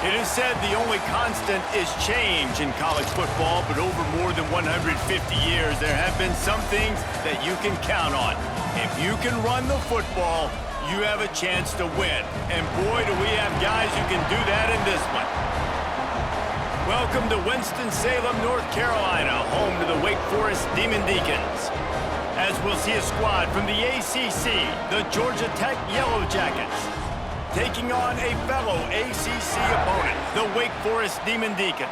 It is said the only constant is change in college football, but over more than 150 years, there have been some things that you can count on. If you can run the football, you have a chance to win. And boy, do we have guys who can do that in this one. Welcome to Winston-Salem, North Carolina, home to the Wake Forest Demon Deacons. As we'll see a squad from the ACC, the Georgia Tech Yellow Jackets, taking on a fellow ACC opponent, the Wake Forest Demon Deacons.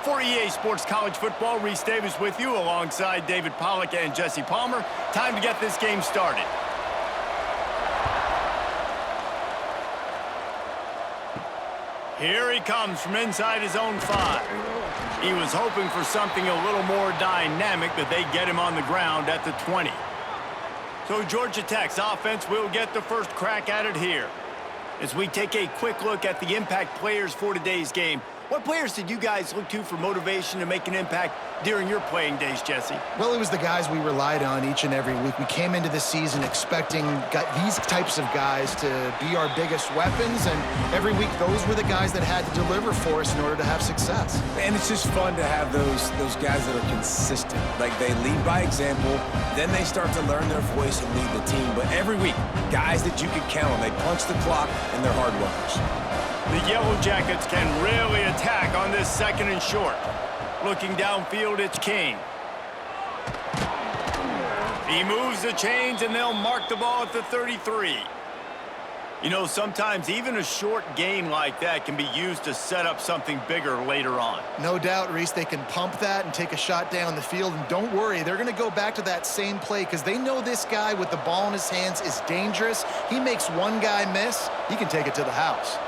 For EA Sports College Football, Reese Davis with you alongside David Pollack and Jesse Palmer. Time to get this game started. Here he comes from inside his own 5. He was hoping for something a little more dynamic, but they get him on the ground at the 20. So Georgia Tech's offense will get the first crack at it here. As we take a quick look at the impact players for today's game, what players did you guys look to for motivation to make an impact during your playing days, Jesse? Well, it was the guys we relied on each and every week. We came into the season expecting these types of guys to be our biggest weapons, and every week those were the guys that had to deliver for us in order to have success. And it's just fun to have those guys that are consistent. Like, they lead by example, then they start to learn their voice and lead the team. But every week, guys that you can count on, they punch the clock and they're hard workers. The Yellow Jackets can really attack on this 2nd and short. Looking downfield, it's King. He moves the chains, and they'll mark the ball at the 33. You know, sometimes even a short gain like that can be used to set up something bigger later on. No doubt, Reese, they can pump that and take a shot down the field. And don't worry, they're going to go back to that same play because they know this guy with the ball in his hands is dangerous. He makes one guy miss, he can take it to the house.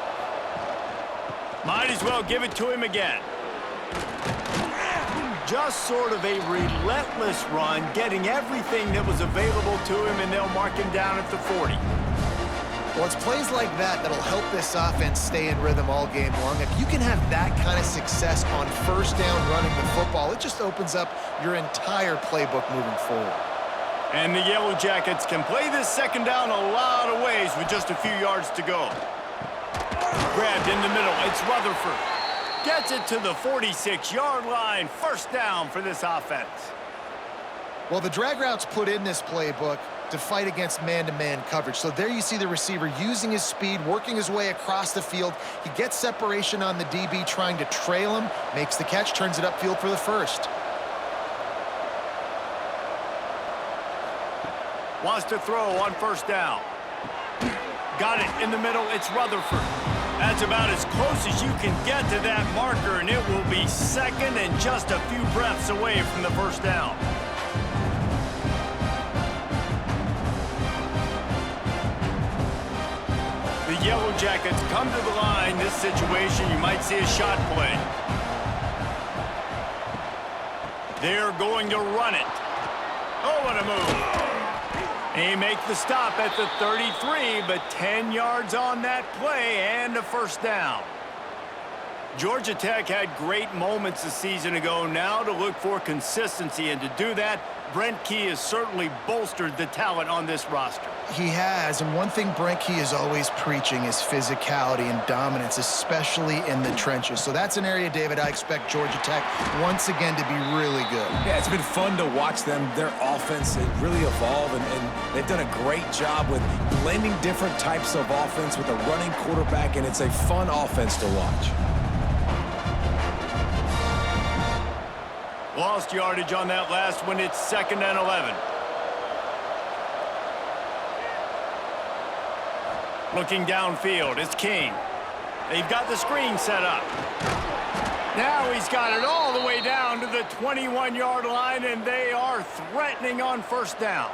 Might as well give it to him again. Just sort of a relentless run, getting everything that was available to him, and they'll mark him down at the 40. Well, it's plays like that that'll help this offense stay in rhythm all game long. If you can have that kind of success on first down running the football, it just opens up your entire playbook moving forward. And the Yellow Jackets can play this 2nd down a lot of ways with just a few yards to go. Grabbed in the middle, it's Rutherford. Gets it to the 46-yard line. First down for this offense. Well, the drag routes put in this playbook to fight against man-to-man coverage. So there you see the receiver using his speed, working his way across the field. He gets separation on the DB, trying to trail him, makes the catch, turns it upfield for the first. Wants to throw on first down. Got it in the middle, it's Rutherford. That's about as close as you can get to that marker, and it will be 2nd and just a few breaths away from the first down. The Yellow Jackets come to the line. This situation, you might see a shot play. They're going to run it. Oh, what a move. They make the stop at the 33, but 10 yards on that play and a first down. Georgia Tech had great moments a season ago. Now to look for consistency, and to do that, Brent Key has certainly bolstered the talent on this roster. He has, and one thing Brent Key is always preaching is physicality and dominance, especially in the trenches. So that's an area, David, I expect Georgia Tech once again to be really good. Yeah, it's been fun to watch them, their offense really evolve, and they've done a great job with blending different types of offense with a running quarterback, and it's a fun offense to watch. Lost yardage on that last one. It's 2nd and 11. Looking downfield, it's King. They've got the screen set up. Now he's got it all the way down to the 21-yard line, and they are threatening on first down.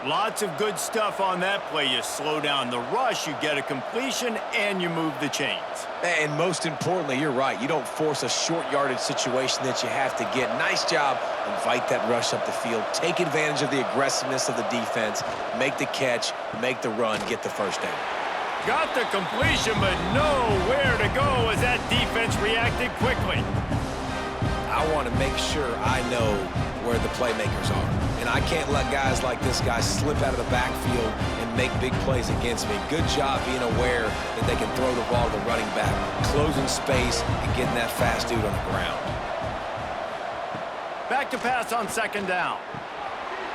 Lots of good stuff on that play. You slow down the rush, you get a completion, and you move the chains. And most importantly, you're right. You don't force a short yardage situation that you have to get. Nice job. Invite that rush up the field. Take advantage of the aggressiveness of the defense. Make the catch, make the run, get the first down. Got the completion, but nowhere to go as that defense reacted quickly. I want to make sure I know where the playmakers are. and I can't let guys like this guy slip out of the backfield and make big plays against me. Good job being aware that they can throw the ball to the running back, closing space and getting that fast dude on the ground. Back to pass on second down.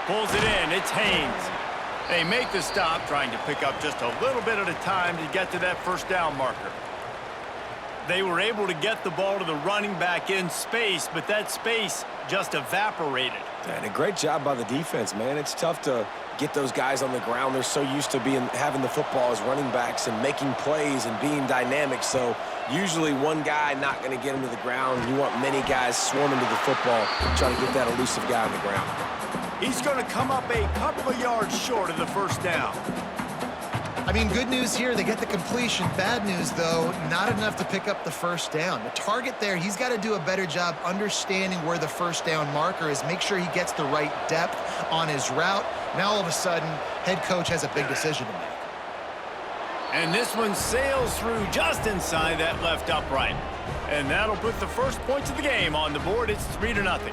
Pulls it in. It's Haynes. They make the stop, trying to pick up just a little bit at a time to get to that first down marker. They were able to get the ball to the running back in space, but that space just evaporated. And a great job by the defense, man. It's tough to get those guys on the ground. They're so used to having the football as running backs and making plays and being dynamic. So usually one guy not going to get him to the ground. You want many guys swarming to the football, trying to get that elusive guy on the ground. He's going to come up a couple of yards short of the first down. I mean, good news here, they get the completion. Bad news, though, not enough to pick up the first down. The target there, he's got to do a better job understanding where the first down marker is, make sure he gets the right depth on his route. Now, all of a sudden, head coach has a big decision to make. And this one sails through just inside that left upright. And that'll put the first points of the game on the board. It's 3-0.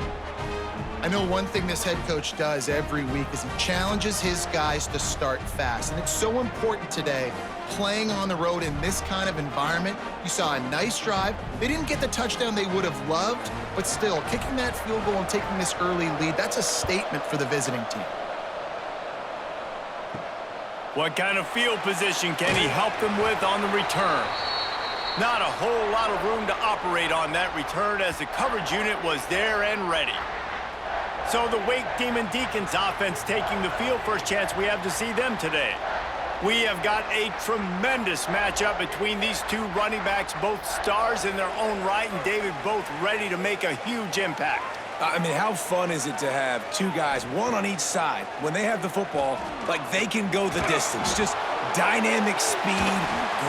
I know one thing this head coach does every week is he challenges his guys to start fast. And it's so important today, playing on the road in this kind of environment. You saw a nice drive. They didn't get the touchdown they would have loved, but still, kicking that field goal and taking this early lead, that's a statement for the visiting team. What kind of field position can he help them with on the return? Not a whole lot of room to operate on that return as the coverage unit was there and ready. So the Wake Demon Decons offense taking the field. First chance we have to see them today. We have got a tremendous matchup between these two running backs, both stars in their own right, and David, both ready to make a huge impact. I mean, how fun is it to have two guys, one on each side, when they have the football, like they can go the distance. Just dynamic speed,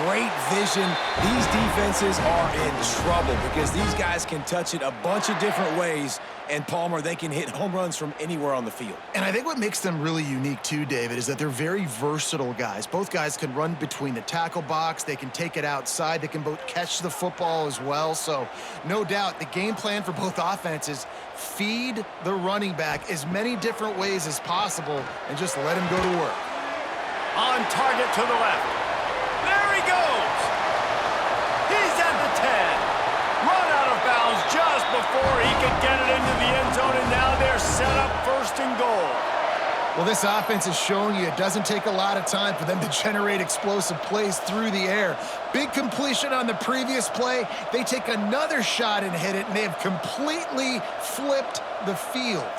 great vision. These defenses are in trouble because these guys can touch it a bunch of different ways, and Palmer, they can hit home runs from anywhere on the field. And I think what makes them really unique too, David, is that they're very versatile guys. Both guys can run between the tackle box. They can take it outside. They can both catch the football as well. So no doubt the game plan for both offenses, feed the running back as many different ways as possible and just let him go to work. On target to the left. There he goes. He's at the 10. Run out of bounds just before he could get it into the end zone, and now they're set up first and goal. Well, this offense is showing you it doesn't take a lot of time for them to generate explosive plays through the air. Big completion on the previous play. They take another shot and hit it, and they have completely flipped the field.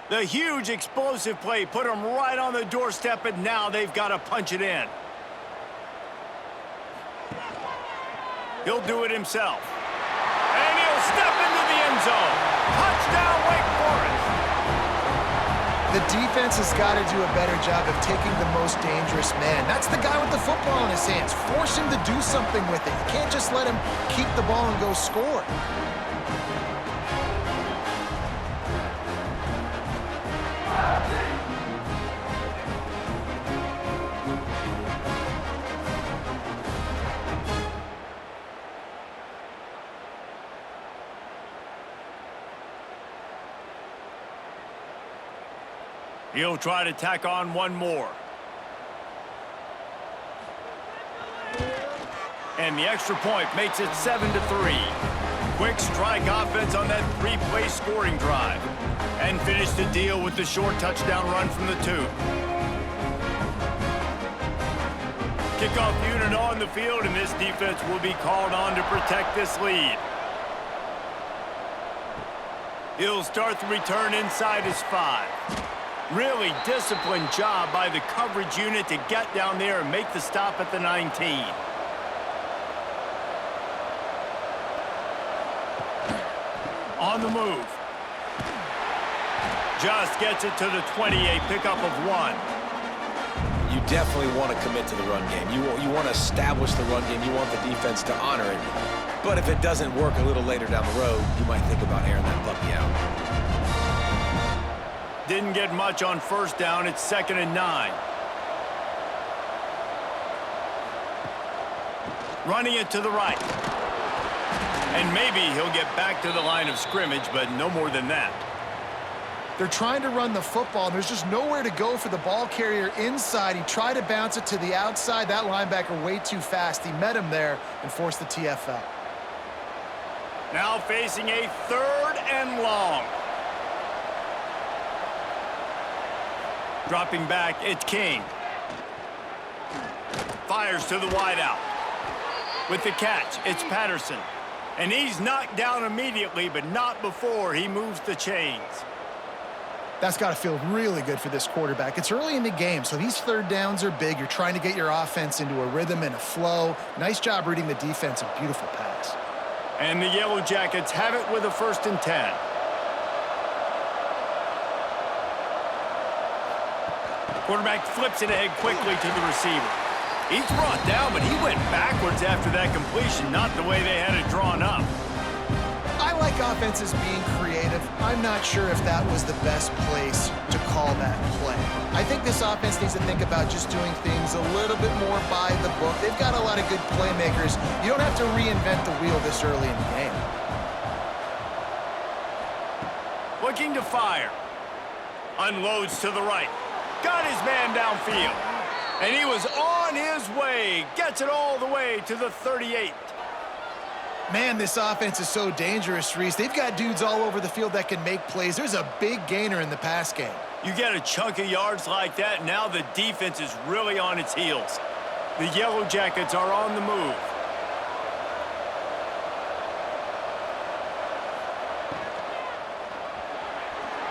The huge explosive play put them right on the doorstep, and now they've got to punch it in. He'll do it himself. And he'll step into the end zone. Touchdown, Wake Forest. The defense has got to do a better job of taking the most dangerous man. That's the guy with the football in his hands. Force him to do something with it. You can't just let him keep the ball and go score. He'll try to tack on one more. And the extra point makes it 7-3. Quick strike offense on that three-play scoring drive. And finish the deal with the short touchdown run from the 2. Kickoff unit on the field, and this defense will be called on to protect this lead. He'll start the return inside his 5. Really disciplined job by the coverage unit to get down there and make the stop at the 19. On the move. Just gets it to the 28, pickup of 1. You definitely want to commit to the run game. You want to establish the run game. You want the defense to honor it. But if it doesn't work a little later down the road, you might think about airing that puppy out. Didn't get much on first down. It's 2nd and 9. Running it to the right. And maybe he'll get back to the line of scrimmage, but no more than that. They're trying to run the football, and there's just nowhere to go for the ball carrier inside. He tried to bounce it to the outside. That linebacker way too fast. He met him there and forced the TFL. Now facing a 3rd and long. Dropping back, it's King. Fires to the wideout. With the catch, it's Patterson. And he's knocked down immediately, but not before he moves the chains. That's got to feel really good for this quarterback. It's early in the game, so these 3rd downs are big. You're trying to get your offense into a rhythm and a flow. Nice job reading the defense. A beautiful pass. And the Yellow Jackets have it with a 1st and 10. Quarterback flips it ahead quickly to the receiver. He's brought down, but he went backwards after that completion, not the way they had it drawn up. I like offenses being creative. I'm not sure if that was the best place to call that play. I think this offense needs to think about just doing things a little bit more by the book. They've got a lot of good playmakers. You don't have to reinvent the wheel this early in the game. Looking to fire. Unloads to the right. Got his man downfield. And he was on his way. Gets it all the way to the 38. Man, this offense is so dangerous, Reese. They've got dudes all over the field that can make plays. There's a big gainer in the pass game. You get a chunk of yards like that, now the defense is really on its heels. The Yellow Jackets are on the move.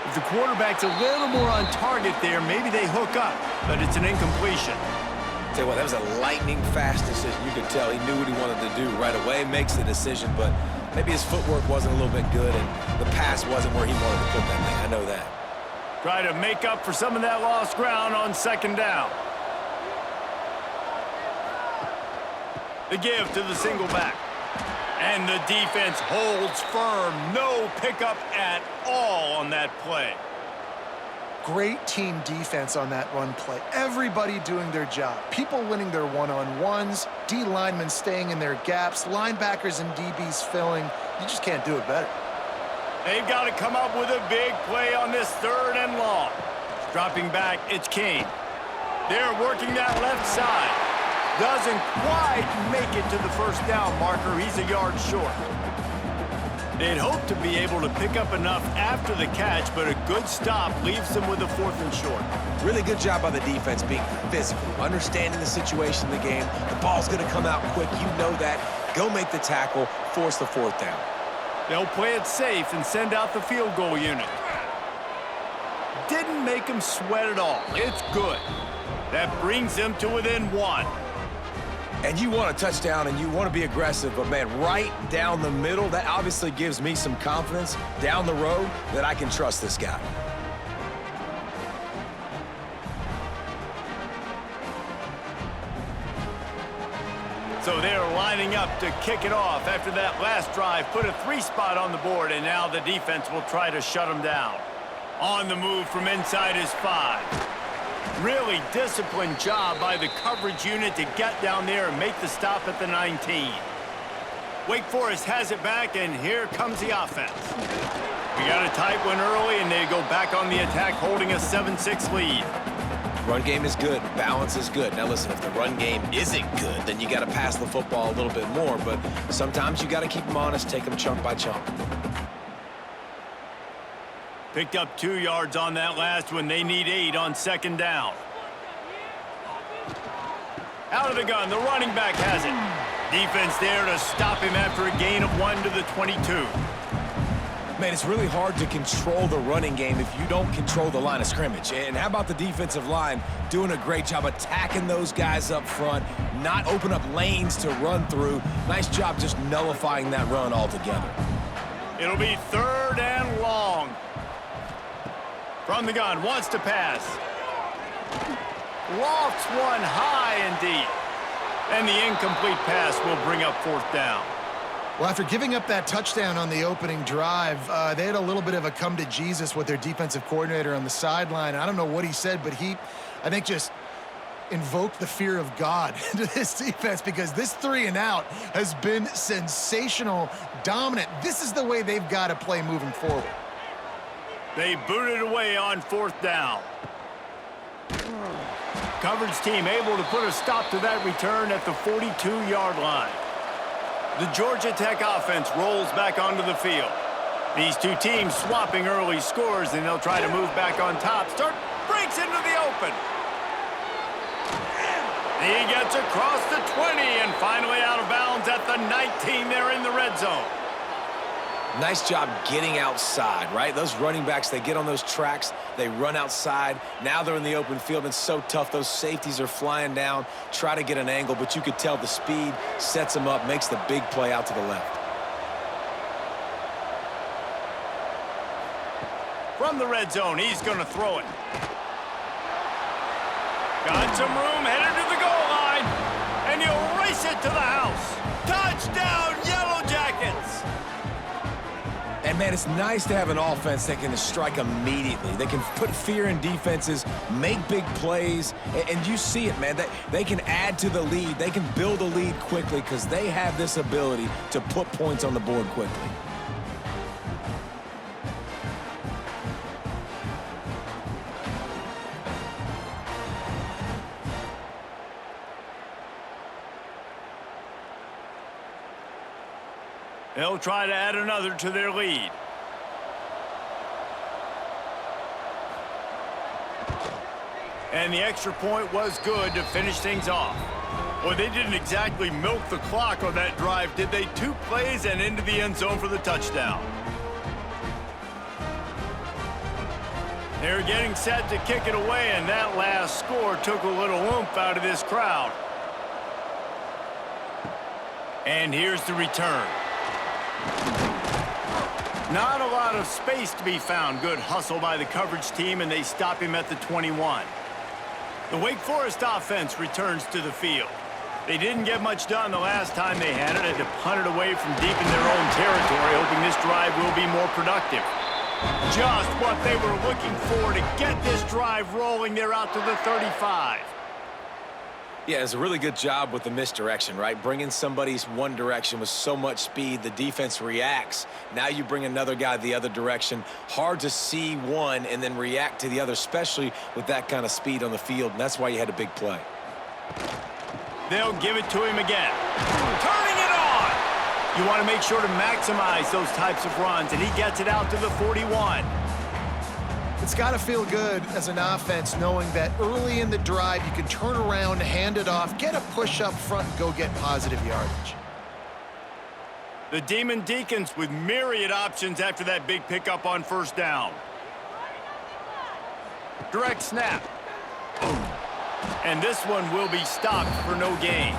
If the quarterback's a little more on target there, maybe they hook up, but it's an incompletion. Tell you what, that was a lightning-fast decision. You could tell he knew what he wanted to do right away, makes the decision, but maybe his footwork wasn't a little bit good, and the pass wasn't where he wanted to put that thing. I know that. Try to make up for some of that lost ground on 2nd down. The give to the single back. And the defense holds firm. No pickup at all on that play. Great team defense on that run play. Everybody doing their job. People winning their one-on-ones, D linemen staying in their gaps, linebackers and DBs filling. You just can't do it better. They've got to come up with a big play on this 3rd and long. Dropping back, it's King. They're working that left side. Doesn't quite make it to the 1st down marker. He's a yard short. They'd hope to be able to pick up enough after the catch, but a good stop leaves them with a 4th and short. Really good job by the defense being physical, understanding the situation in the game. The ball's going to come out quick. You know that. Go make the tackle, force the 4th down. They'll play it safe and send out the field goal unit. Didn't make them sweat at all. It's good. That brings them to within 1. And you want a touchdown and you want to be aggressive, but man, right down the middle, that obviously gives me some confidence down the road that I can trust this guy. So they're lining up to kick it off after that last drive. Put a 3 spot on the board, and now the defense will try to shut them down. On the move from inside his 5. Really disciplined job by the coverage unit to get down there and make the stop at the 19. Wake Forest has it back, and here comes the offense. We got a tight one early, and they go back on the attack, holding a 7-6 lead. Run game is good. Balance is good. Now listen, if the run game isn't good, then you got to pass the football a little bit more, but sometimes you got to keep them honest, take them chunk by chunk. Picked up 2 yards on that last one. They need 8 on 2nd down. Out of the gun, the running back has it. Defense there to stop him after a gain of 1 to the 22. Man, it's really hard to control the running game if you don't control the line of scrimmage. And how about the defensive line doing a great job attacking those guys up front, not open up lanes to run through. Nice job just nullifying that run altogether. It'll be 3rd and long. From the gun, wants to pass. Lofts one high and deep. And the incomplete pass will bring up 4th down. Well, after giving up that touchdown on the opening drive, they had a little bit of a come to Jesus with their defensive coordinator on the sideline. I don't know what he said, but I think, just invoked the fear of God into this defense, because this 3-and-out has been sensational, dominant. This is the way they've got to play moving forward. They booted away on 4th down. Coverage team able to put a stop to that return at the 42-yard line. The Georgia Tech offense rolls back onto the field. These two teams swapping early scores, and they'll try to move back on top. Breaks into the open. He gets across the 20 and finally out of bounds at the 19 there in the red zone. Nice job getting outside, right? Those running backs, they get on those tracks, they run outside. Now they're in the open field. It's so tough. Those safeties are flying down, try to get an angle, but you could tell the speed sets them up, makes the big play out to the left. From the red zone, he's going to throw it. Got some room, headed to the goal line, and he'll race it to the house. Touchdown, Yellow Jackets! And, man, it's nice to have an offense that can strike immediately. They can put fear in defenses, make big plays, and you see it, man. They can add to the lead. They can build a lead quickly because they have this ability to put points on the board quickly. They'll try to add another to their lead. And the extra point was good to finish things off. Well, they didn't exactly milk the clock on that drive, did they? 2 plays and into the end zone for the touchdown. They're getting set to kick it away, and that last score took a little oomph out of this crowd. And here's the return. Not a lot of space to be found. Good hustle by the coverage team, and they stop him at the 21. The Wake Forest offense returns to the field. They didn't get much done the last time they had it. Had to punt it away from deep in their own territory, hoping this drive will be more productive. Just what they were looking for to get this drive rolling. They're out to the 35. Yeah, it's a really good job with the misdirection, right? Bringing somebody's one direction with so much speed, the defense reacts. Now you bring another guy the other direction. Hard to see one and then react to the other, especially with that kind of speed on the field, and that's why you had a big play. They'll give it to him again. Turning it on! You want to make sure to maximize those types of runs, and he gets it out to the 41. It's got to feel good as an offense knowing that early in the drive you can turn around, hand it off, get a push up front, and go get positive yardage. The Demon Deacons with myriad options after that big pickup on 1st down. Direct snap. And this one will be stopped for no gain.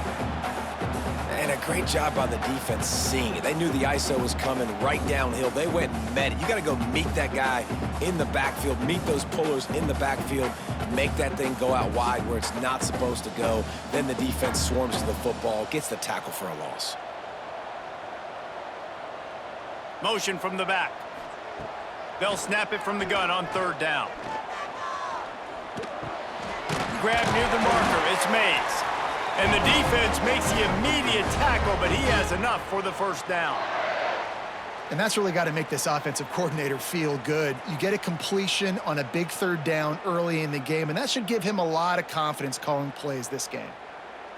And a great job by the defense seeing it. They knew the ISO was coming right downhill. They went and met it. You got to go meet that guy in the backfield, meet those pullers in the backfield, make that thing go out wide where it's not supposed to go. Then the defense swarms to the football, gets the tackle for a loss. Motion from the back. They'll snap it from the gun on 3rd down. Grab near the marker. It's Mays. And the defense makes the immediate tackle, but he has enough for the 1st down. And that's really got to make this offensive coordinator feel good. You get a completion on a big 3rd down early in the game, and that should give him a lot of confidence calling plays this game.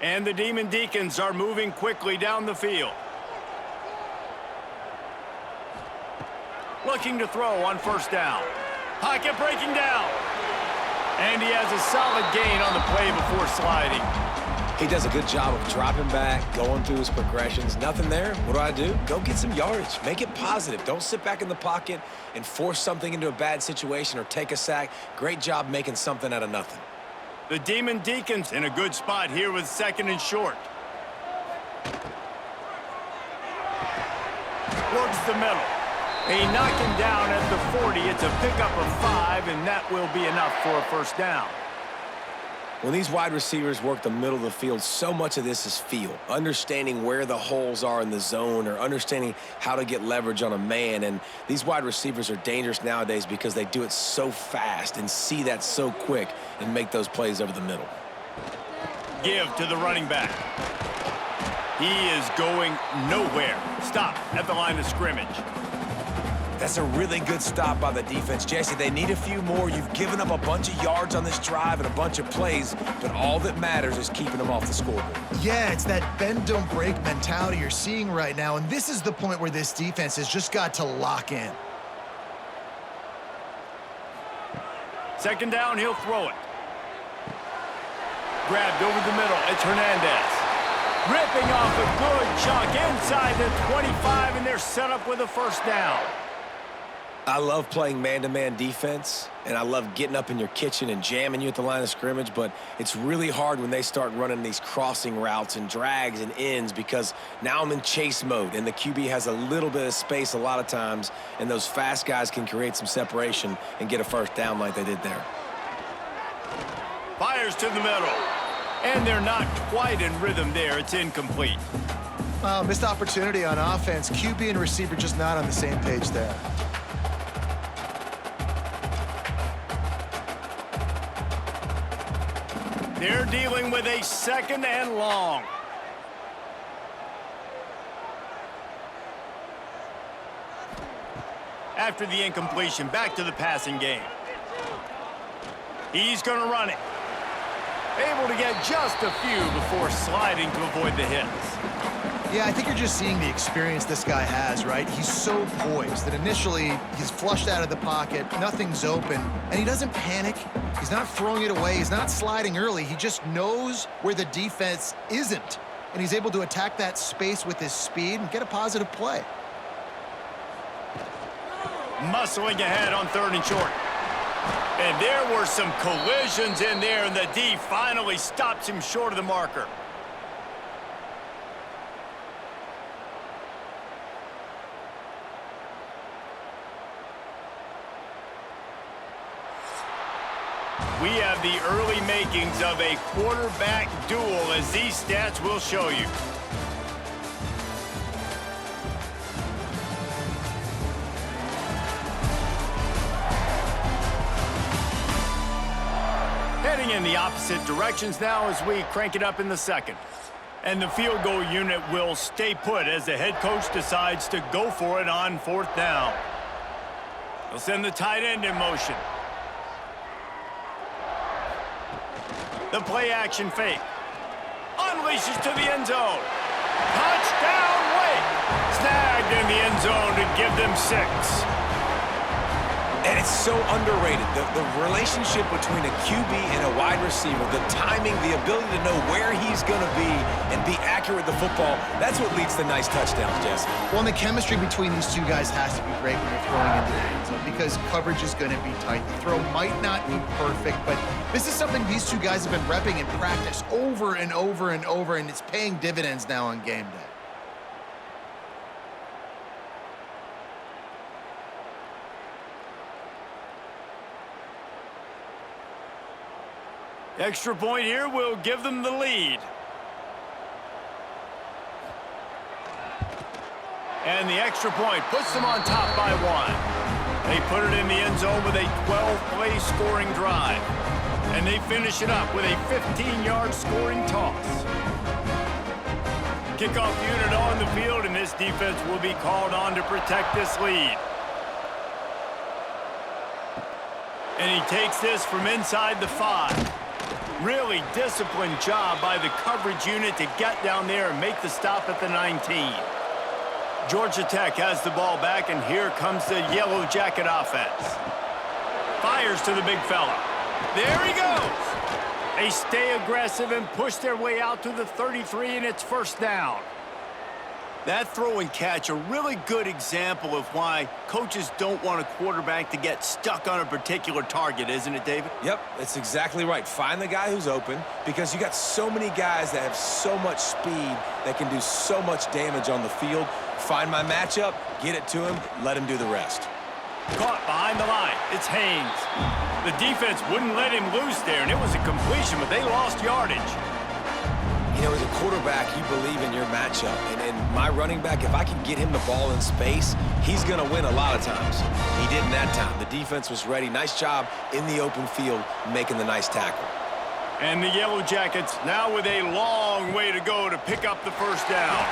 And the Demon Deacons are moving quickly down the field. Looking to throw on 1st down. Pocket breaking down. And he has a solid gain on the play before sliding. He does a good job of dropping back, going through his progressions. Nothing there. What do? Go get some yardage. Make it positive. Don't sit back in the pocket and force something into a bad situation or take a sack. Great job making something out of nothing. The Demon Deacons in a good spot here with 2nd and short. Works the middle. They knock him down at the 40. It's a pickup of 5, and that will be enough for a 1st down. When these wide receivers work the middle of the field, so much of this is feel, understanding where the holes are in the zone or understanding how to get leverage on a man. And these wide receivers are dangerous nowadays because they do it so fast and see that so quick and make those plays over the middle. Give to the running back. He is going nowhere. Stop at the line of scrimmage. That's a really good stop by the defense. Jesse, they need a few more. You've given up a bunch of yards on this drive and a bunch of plays, but all that matters is keeping them off the scoreboard. Yeah, it's that bend, don't break mentality you're seeing right now, and this is the point where this defense has just got to lock in. Second down, he'll throw it. Grabbed over the middle. It's Hernandez. Ripping off a good chunk inside the 25, and they're set up with a first down. I love playing man-to-man defense, and I love getting up in your kitchen and jamming you at the line of scrimmage, but it's really hard when they start running these crossing routes and drags and ends because now I'm in chase mode, and the QB has a little bit of space a lot of times, and those fast guys can create some separation and get a first down like they did there. Fires to the middle, and they're not quite in rhythm there. It's incomplete. Missed opportunity on offense. QB and receiver just not on the same page there. They're dealing with a second and long. After the incompletion, back to the passing game. He's going to run it. Able to get just a few before sliding to avoid the hits. Yeah, I think you're just seeing the experience this guy has, right? He's so poised that initially he's flushed out of the pocket, nothing's open, and he doesn't panic. He's not throwing it away. He's not sliding early. He just knows where the defense isn't, and he's able to attack that space with his speed and get a positive play. Muscling ahead on third and short. And there were some collisions in there, and the D finally stops him short of the marker. We have the early makings of a quarterback duel, as these stats will show you. Heading in the opposite directions now as we crank it up in the second. And the field goal unit will stay put as the head coach decides to go for it on fourth down. They'll send the tight end in motion. The play-action fake. Unleashes to the end zone. Touchdown, Wake! Snagged in the end zone to give them 6. And it's so underrated. The relationship between a QB and a wide receiver, the timing, the ability to know where he's going to be and be accurate with the football, that's what leads to nice touchdowns, Jesse. Well, and the chemistry between these two guys has to be great when you're throwing into the end zone because coverage is going to be tight. The throw might not be perfect, but this is something these two guys have been repping in practice over and over and over, and it's paying dividends now on game day. Extra point here will give them the lead. And the extra point puts them on top by 1. They put it in the end zone with a 12-play scoring drive. And they finish it up with a 15-yard scoring toss. Kickoff unit on the field, and this defense will be called on to protect this lead. And he takes this from inside the 5. Really disciplined job by the coverage unit to get down there and make the stop at the 19. Georgia Tech has the ball back, and here comes the Yellow Jacket offense. Fires to the big fella. There he goes. They stay aggressive and push their way out to the 33, and it's first down. That throw and catch, a really good example of why coaches don't want a quarterback to get stuck on a particular target, isn't it, David? Yep, that's exactly right. Find the guy who's open because you got so many guys that have so much speed that can do so much damage on the field. Find my matchup, get it to him, let him do the rest. Caught behind the line. It's Haynes. The defense wouldn't let him loose there, and it was a completion, but they lost yardage. You know, as a quarterback, you believe in your matchup. And my running back, if I can get him the ball in space, he's going to win a lot of times. He didn't that time. The defense was ready. Nice job in the open field making the nice tackle. And the Yellow Jackets now with a long way to go to pick up the first down.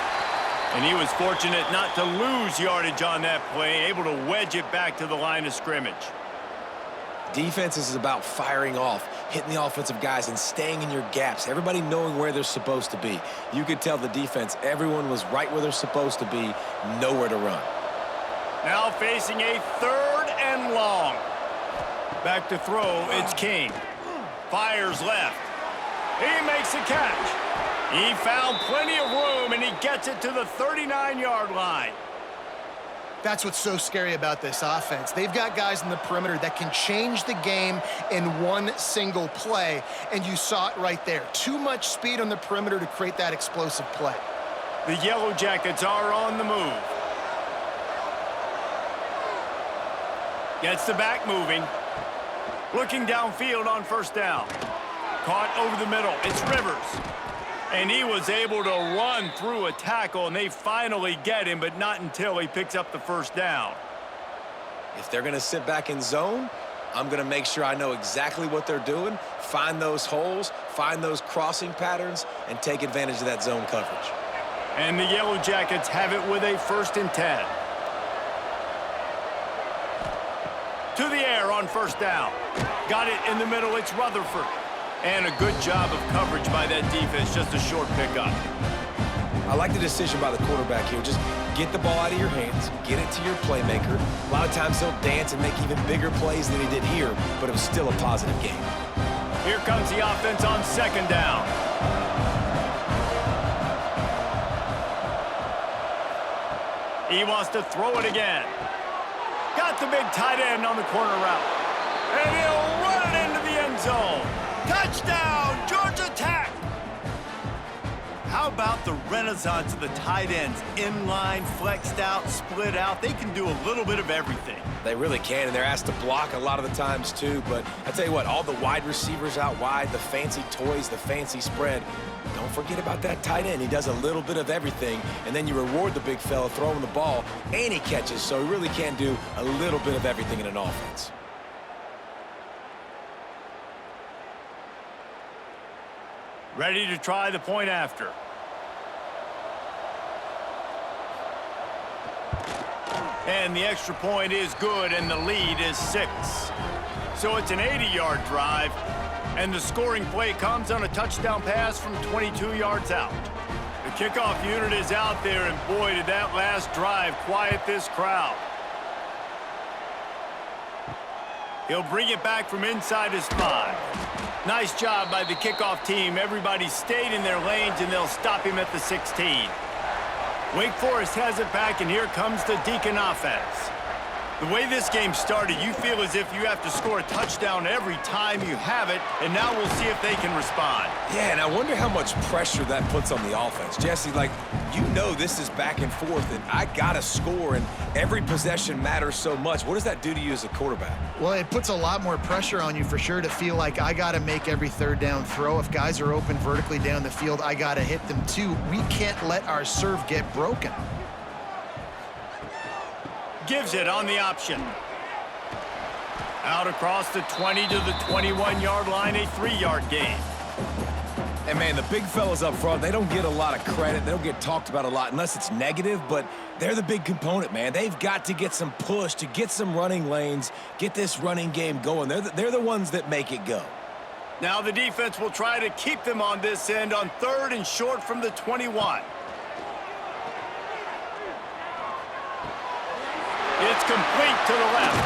And he was fortunate not to lose yardage on that play, able to wedge it back to the line of scrimmage. Defense is about firing off, hitting the offensive guys, and staying in your gaps. Everybody knowing where they're supposed to be. You could tell the defense, everyone was right where they're supposed to be, nowhere to run. Now facing a 3rd and long. Back to throw, it's King. Fires left. He makes a catch. He found plenty of room, and he gets it to the 39-yard line. That's what's so scary about this offense. They've got guys in the perimeter that can change the game in one single play, and you saw it right there. Too much speed on the perimeter to create that explosive play. The Yellow Jackets are on the move. Gets the back moving. Looking downfield on first down. Caught over the middle. It's Rivers. And he was able to run through a tackle, and they finally get him, but not until he picks up the first down. If they're going to sit back in zone, I'm going to make sure I know exactly what they're doing, find those holes, find those crossing patterns, and take advantage of that zone coverage. And the Yellow Jackets have it with a 1st and 10. To the air on first down. Got it in the middle. It's Rutherford. And a good job of coverage by that defense, just a short pickup. I like the decision by the quarterback here. Just get the ball out of your hands, get it to your playmaker. A lot of times he'll dance and make even bigger plays than he did here, but it was still a positive game. Here comes the offense on 2nd down. He wants to throw it again. Got the big tight end on the corner route. And he'll run it into the end zone. Touchdown, Georgia Tech! How about the renaissance of the tight ends? Inline, flexed out, split out. They can do a little bit of everything. They really can, and they're asked to block a lot of the times too. But I tell you what, all the wide receivers out wide, the fancy toys, the fancy spread, don't forget about that tight end. He does a little bit of everything, and then you reward the big fella throwing the ball, and he catches, so he really can do a little bit of everything in an offense. Ready to try the point after. And the extra point is good, and the lead is 6. So it's an 80-yard drive, and the scoring play comes on a touchdown pass from 22 yards out. The kickoff unit is out there, and boy, did that last drive quiet this crowd. He'll bring it back from inside his 5. Nice job by the kickoff team. Everybody stayed in their lanes, and they'll stop him at the 16. Wake Forest has it back, and here comes the Decon offense. The way this game started, you feel as if you have to score a touchdown every time you have it, and now we'll see if they can respond. Yeah, and I wonder how much pressure that puts on the offense. Jesse, like, you know this is back and forth, and I got to score, and every possession matters so much. What does that do to you as a quarterback? Well, it puts a lot more pressure on you for sure to feel like I got to make every 3rd down throw. If guys are open vertically down the field, I got to hit them too. We can't let our serve get broken. Gives it on the option. Out across the 20 to the 21-yard line, a 3-yard gain. And, man, the big fellas up front, they don't get a lot of credit. They don't get talked about a lot unless it's negative, but they're the big component, man. They've got to get some push, to get some running lanes, get this running game going. They're the ones that make it go. Now the defense will try to keep them on this end on 3rd and short from the 21. It's complete to the left.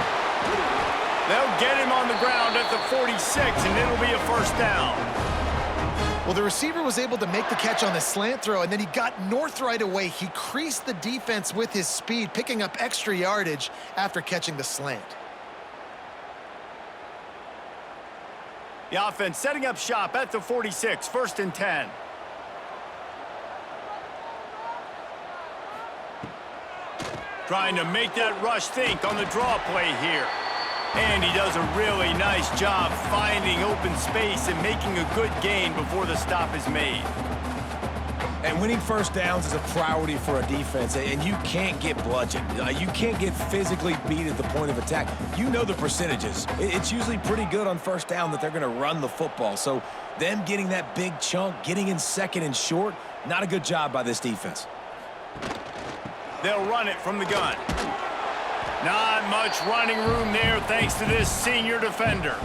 They'll get him on the ground at the 46, and it'll be a 1st down. Well, the receiver was able to make the catch on the slant throw, and then he got north right away. He creased the defense with his speed, picking up extra yardage after catching the slant. The offense setting up shop at the 46, 1st and 10. trying to make that rush think on the draw play here. And he does a really nice job finding open space and making a good gain before the stop is made. And winning first downs is a priority for a defense, and you can't get bludgeoned. You can't get physically beat at the point of attack. You know the percentages. It's usually pretty good on first down that they're going to run the football. So them getting that big chunk, getting in second and short, not a good job by this defense. They'll run it from the gun. Not much running room there thanks to this senior defender.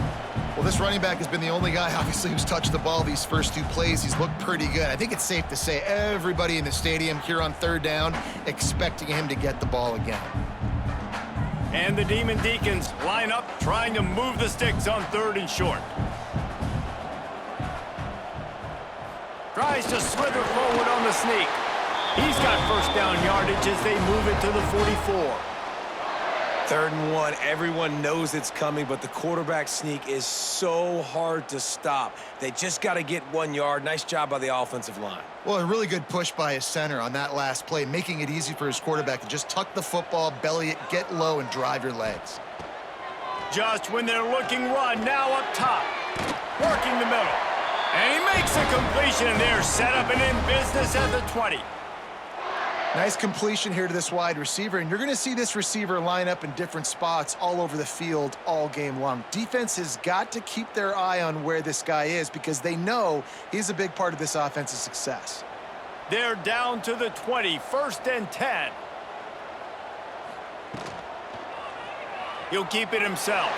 Well, this running back has been the only guy, obviously, who's touched the ball these first two plays. He's looked pretty good. I think it's safe to say everybody in the stadium here on third down expecting him to get the ball again. And the Demon Deacons line up trying to move the sticks on third and short. Tries to slither forward on the sneak. He's got first down yardage as they move it to the 44. 3rd and 1, everyone knows it's coming, but the quarterback sneak is so hard to stop. They just got to get 1 yard. Nice job by the offensive line. Well, a really good push by his center on that last play, making it easy for his quarterback to just tuck the football, belly it, get low, and drive your legs. Just when they're looking run, now up top, working the middle. And he makes a completion, and they're set up and in business at the 20. Nice completion here to this wide receiver, and you're going to see this receiver line up in different spots all over the field all game long. Defense has got to keep their eye on where this guy is because they know he's a big part of this offense's success. They're down to the 20, 1st and 10. He'll keep it himself.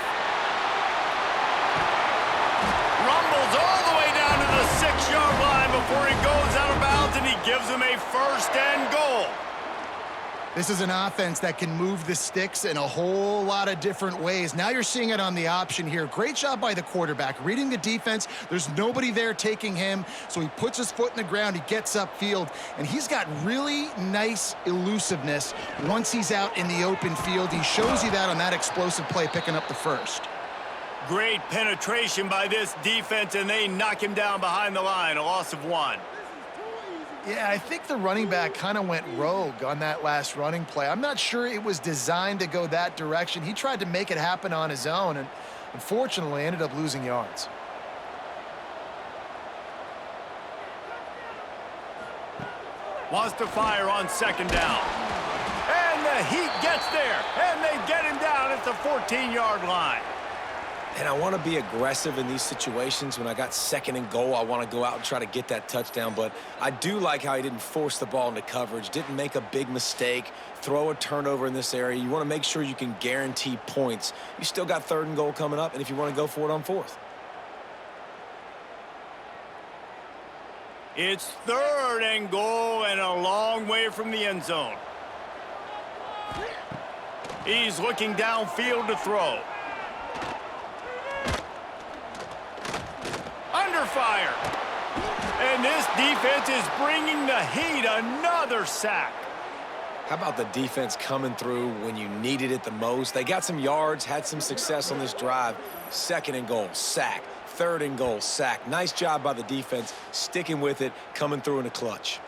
Rumbles all the way down to the 6-yard line before he goes out of bounds, and he gives him a 1st and goal. This is an offense that can move the sticks in a whole lot of different ways. Now you're seeing it on the option here. Great job by the quarterback. Reading the defense, there's nobody there taking him, so he puts his foot in the ground, he gets upfield, and he's got really nice elusiveness once he's out in the open field. He shows you that on that explosive play, picking up the 1st. Great penetration by this defense, and they knock him down behind the line, a loss of 1. Yeah, I think the running back kind of went rogue on that last running play. I'm not sure it was designed to go that direction. He tried to make it happen on his own, and unfortunately ended up losing yards. Wants to fire on 2nd down. And the heat gets there, and they get him down at the 14-yard line. And I want to be aggressive in these situations. When I got 2nd and goal, I want to go out and try to get that touchdown. But I do like how he didn't force the ball into coverage, didn't make a big mistake, throw a turnover in this area. You want to make sure you can guarantee points. You still got 3rd and goal coming up, and if you want to go for it on 4th. It's 3rd and goal and a long way from the end zone. He's looking downfield to throw. Under fire. And this defense is bringing the heat. Another sack. How about the defense coming through when you needed it the most? They got some yards, had some success on this drive. 2nd and goal, sack. 3rd and goal, sack. Nice job by the defense, sticking with it, coming through in a clutch.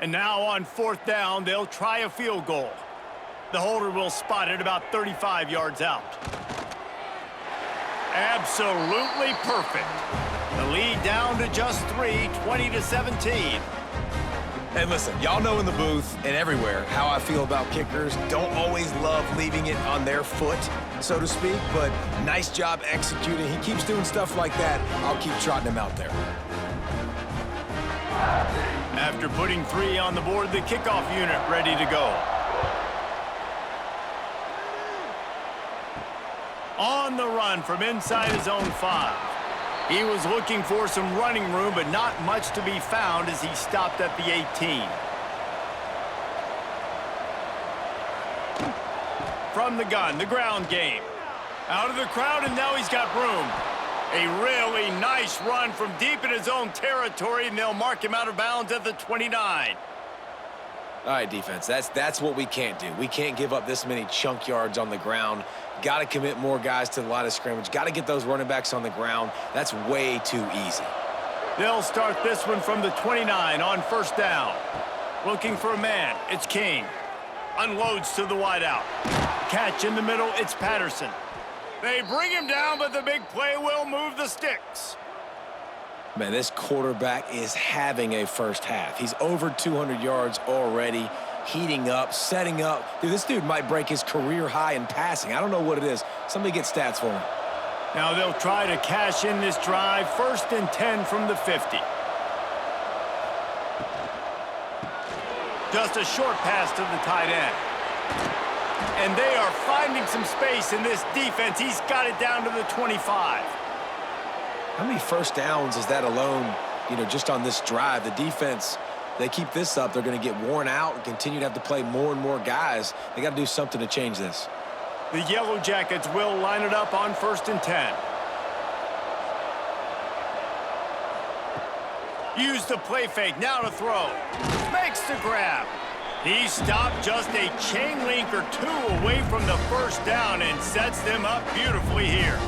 And now on 4th down, they'll try a field goal. The holder will spot it about 35 yards out. Absolutely perfect. The lead down to just 3, 20-17. And listen, y'all know in the booth and everywhere how I feel about kickers. Don't always love leaving it on their foot, so to speak, but nice job executing. He keeps doing stuff like that. I'll keep trotting him out there. After putting 3 on the board, the kickoff unit ready to go. On the run from inside his own 5. He was looking for some running room, but not much to be found as he stopped at the 18. From the gun, the ground game. Out of the crowd, and now he's got room. A really nice run from deep in his own territory, and they'll mark him out of bounds at the 29. All right, defense, that's what we can't do. We can't give up this many chunk yards on the ground. Got to commit more guys to the line of scrimmage. Got to get those running backs on the ground. That's way too easy. They'll start this one from the 29 on first down. Looking for a man, it's King. Unloads to the wideout. Catch in the middle, it's Patterson. They bring him down, but the big play will move the sticks. Man, this quarterback is having a first half. He's over 200 yards already, heating up, setting up. Dude, this dude might break his career high in passing. I don't know what it is. Somebody get stats for him. Now they'll try to cash in this drive. 1st and 10 from the 50. Just a short pass to the tight end. And they are finding some space in this defense. He's got it down to the 25. How many first downs is that alone, just on this drive? The defense, they keep this up, they're going to get worn out and continue to have to play more and more guys. They got to do something to change this. The Yellow Jackets will line it up on 1st and 10. Use the play fake, now to throw. Makes the grab. He stopped just a chain link or two away from the first down and sets them up beautifully here.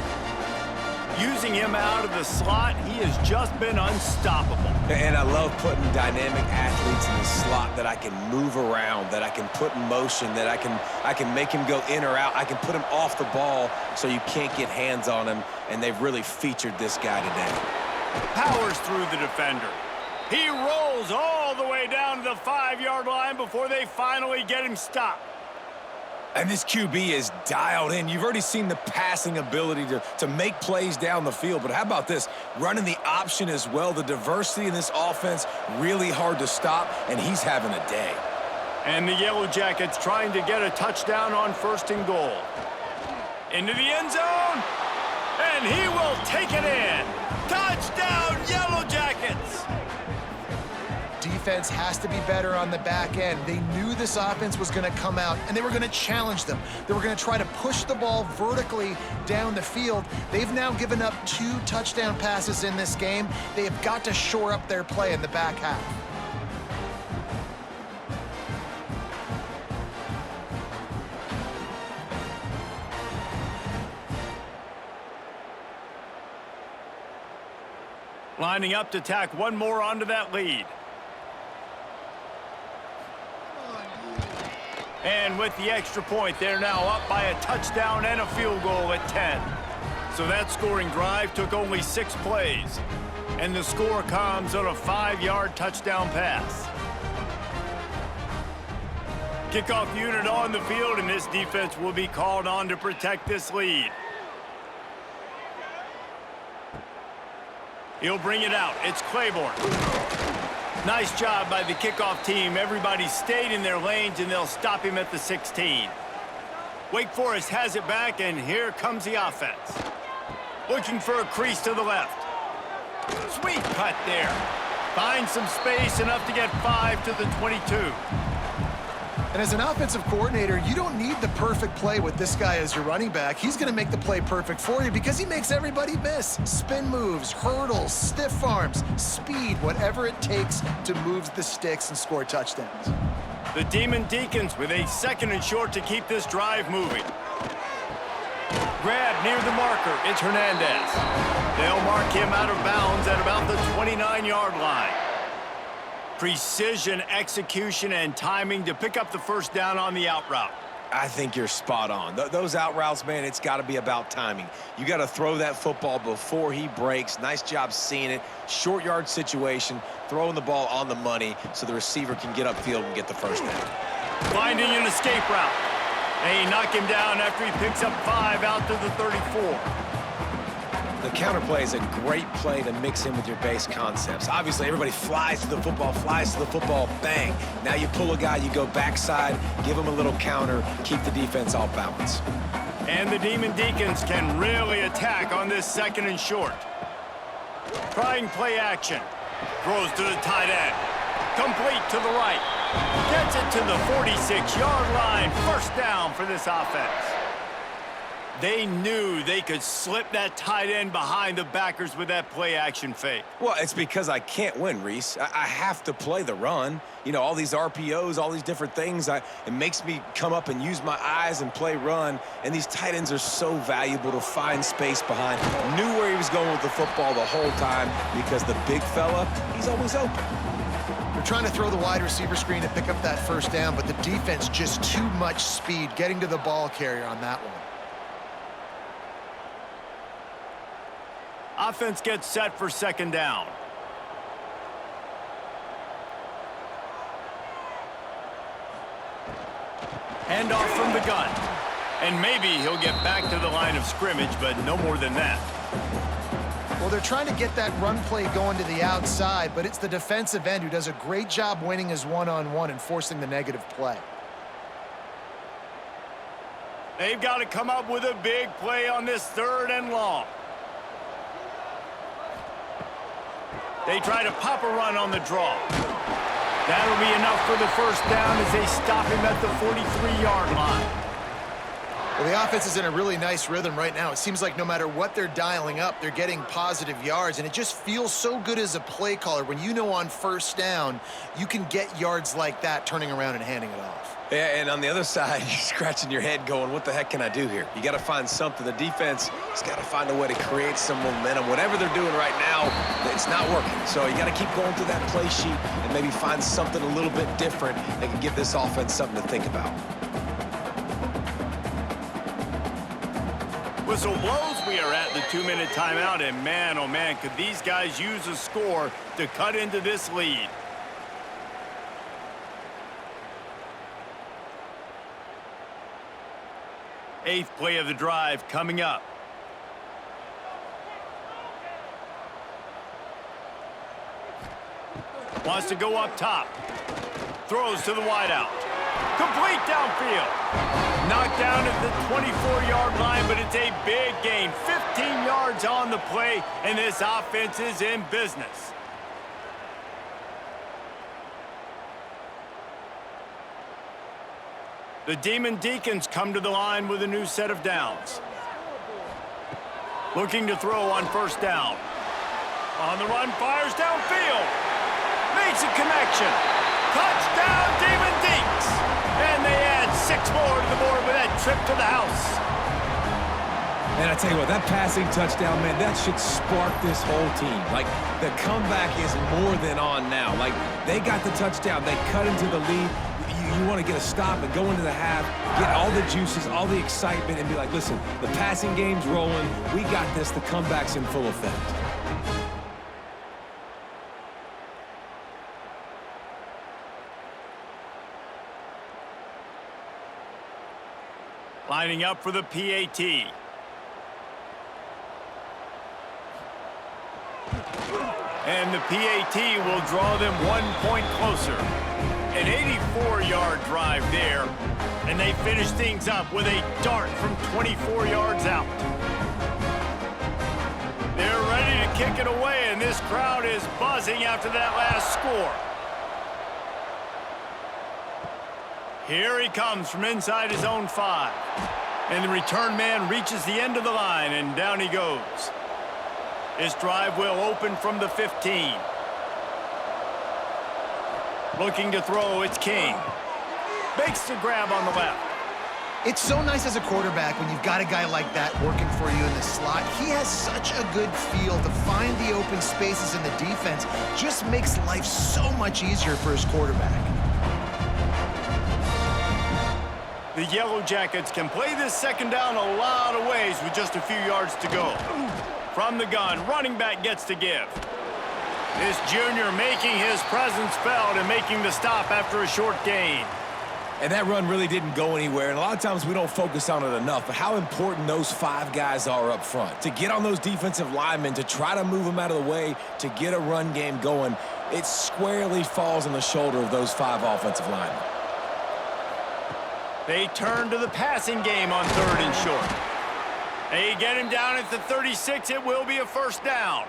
Using him out of the slot, he has just been unstoppable. And I love putting dynamic athletes in the slot that I can move around, that I can put in motion, that I can make him go in or out. I can put him off the ball so you can't get hands on him, and they've really featured this guy today. Powers through the defender. He rolls all the way down to the 5-yard line before they finally get him stopped. And this QB is dialed in. You've already seen the passing ability to make plays down the field, but how about this? Running the option as well. The diversity in this offense, really hard to stop, and he's having a day. And the Yellow Jackets trying to get a touchdown on 1st and goal. Into the end zone, and he will take it in. Touchdown, Yellow Jackets! Defense has to be better on the back end. They knew this offense was going to come out, and they were going to challenge them. They were going to try to push the ball vertically down the field. They've now given up 2 touchdown passes in this game. They have got to shore up their play in the back half. Lining up to tack one more onto that lead. And with the extra point, they're now up by a touchdown and a field goal at 10. So that scoring drive took only 6 plays. And the score comes on a 5-yard touchdown pass. Kickoff unit on the field, and this defense will be called on to protect this lead. He'll bring it out. It's Claiborne. Nice job by the kickoff team. Everybody stayed in their lanes, and they'll stop him at the 16. Wake Forest has it back, and here comes the offense. Looking for a crease to the left. Sweet cut there. Finds some space, enough to get 5 to the 22. And as an offensive coordinator, you don't need the perfect play with this guy as your running back. He's going to make the play perfect for you because he makes everybody miss. Spin moves, hurdles, stiff arms, speed, whatever it takes to move the sticks and score touchdowns. The Demon Deacons with a 2nd and short to keep this drive moving. Grab near the marker. It's Hernandez. They'll mark him out of bounds at about the 29-yard line. Precision, execution, and timing to pick up the first down on the out route. I think you're spot on. Those out routes, man, it's got to be about timing. You got to throw that football before he breaks. Nice job seeing it. Short yard situation, throwing the ball on the money so the receiver can get upfield and get the first down. Finding an escape route. They knock him down after he picks up 5 out to the 34. The counter play is a great play to mix in with your base concepts. Obviously, everybody flies to the football, bang. Now you pull a guy, you go backside, give him a little counter, keep the defense off balance. And the Demon Deacons can really attack on this 2nd and short. Trying play action. Throws to the tight end. Complete to the right. Gets it to the 46-yard line. First down for this offense. They knew they could slip that tight end behind the backers with that play-action fake. Well, it's because I can't win, Reese. I have to play the run. You know, all these RPOs, all these different things, it makes me come up and use my eyes and play run. And these tight ends are so valuable to find space behind. Knew where he was going with the football the whole time because the big fella, he's always open. They're trying to throw the wide receiver screen to pick up that first down, but the defense just too much speed getting to the ball carrier on that one. Offense gets set for second down. Handoff from the gun. And maybe he'll get back to the line of scrimmage, but no more than that. Well, they're trying to get that run play going to the outside, but it's the defensive end who does a great job winning his one-on-one and forcing the negative play. They've got to come up with a big play on this 3rd and long. They try to pop a run on the draw. That'll be enough for the first down as they stop him at the 43-yard line. Well, the offense is in a really nice rhythm right now. It seems like no matter what they're dialing up, they're getting positive yards, and it just feels so good as a play caller when you know on first down you can get yards like that turning around and handing it off. Yeah, and on the other side, you're scratching your head going, what the heck can I do here? You got to find something. The defense has got to find a way to create some momentum. Whatever they're doing right now, it's not working. So you got to keep going through that play sheet and maybe find something a little bit different that can give this offense something to think about. Whistle blows. We are at the 2-minute timeout, and man, oh man, could these guys use a score to cut into this lead. Eighth play of the drive coming up. Wants to go up top. Throws to the wideout. Complete downfield. Knocked down at the 24-yard line, but it's a big gain. 15 yards on the play, and this offense is in business. The Demon Decons come to the line with a new set of downs. Looking to throw on first down. On the run, fires downfield. Makes a connection. Touchdown, Demon Deeks. And they add 6 more to the board with that trip to the house. And I tell you what, that passing touchdown, man, that should spark this whole team. Like, the comeback is more than on now. Like, they got the touchdown. They cut into the lead. You want to get a stop and go into the half, get all the juices, all the excitement, and be like, listen, the passing game's rolling. We got this. The comeback's in full effect. Lining up for the PAT. And the PAT will draw them 1 point closer. An 84-yard drive there, and they finish things up with a dart from 24 yards out. They're ready to kick it away, and this crowd is buzzing after that last score. Here he comes from inside his own 5. And the return man reaches the end of the line, and down he goes. This drive will open from the 15. Looking to throw, it's King. Makes the grab on the left. It's so nice as a quarterback when you've got a guy like that working for you in the slot. He has such a good feel to find the open spaces in the defense. Just makes life so much easier for his quarterback. The Yellow Jackets can play this second down a lot of ways with just a few yards to go. From the gun, running back gets to give. This junior making his presence felt and making the stop after a short gain. And that run really didn't go anywhere, and a lot of times we don't focus on it enough, but how important those 5 guys are up front. To get on those defensive linemen, to try to move them out of the way, to get a run game going, it squarely falls on the shoulder of those 5 offensive linemen. They turn to the passing game on 3rd and short. They get him down at the 36. It will be a first down.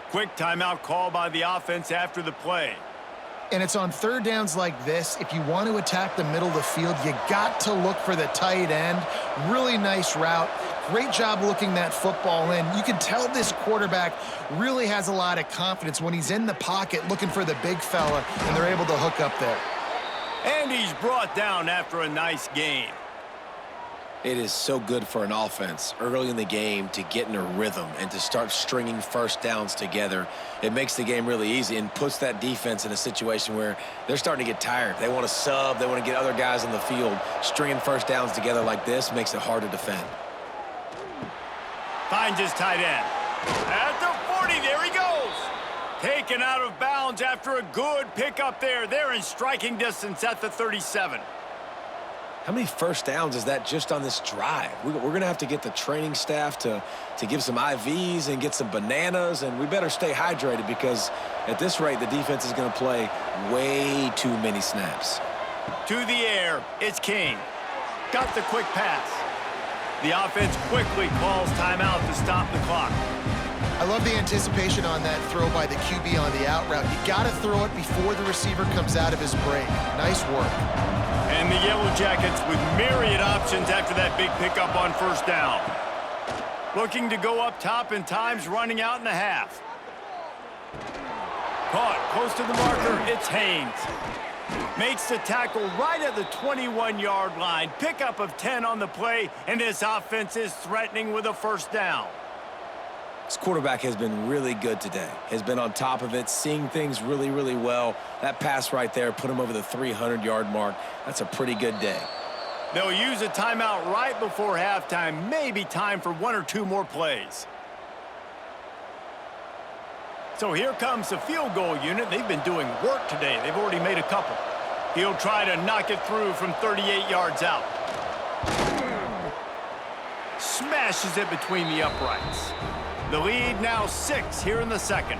Quick timeout call by the offense after the play. And it's on 3rd downs like this, if you want to attack the middle of the field, you got to look for the tight end Really nice route. Great job looking that football in. You can tell this quarterback really has a lot of confidence when he's in the pocket looking for the big fella, and they're able to hook up there. And he's brought down after a nice gain. It is so good for an offense early in the game to get in a rhythm and to start stringing first downs together. It makes the game really easy and puts that defense in a situation where they're starting to get tired. They want to sub. They want to get other guys on the field. Stringing first downs together like this makes it hard to defend. Finds his tight end. At the 40, there he goes. Taken out of bounds after a good pickup there. They're in striking distance at the 37. How many first downs is that just on this drive? We're going to have to get the training staff to give some IVs and get some bananas, and we better stay hydrated because at this rate, the defense is going to play way too many snaps. To the air, it's King. Got the quick pass. The offense quickly calls timeout to stop the clock. I love the anticipation on that throw by the QB on the out route. You got to throw it before the receiver comes out of his break. Nice work. And the Yellow Jackets with myriad options after that big pickup on first down. Looking to go up top and time's running out in the half. Caught close to the marker, it's Haynes. Makes the tackle right at the 21-yard line. Pickup of 10 on the play, and this offense is threatening with a first down. This quarterback has been really good today. Has been on top of it, seeing things really, really well. That pass right there put him over the 300-yard mark. That's a pretty good day. They'll use a timeout right before halftime. Maybe time for one or two more plays. So here comes the field goal unit. They've been doing work today. They've already made a couple. He'll try to knock it through from 38 yards out. Smashes it between the uprights. The lead now 6 here in the second.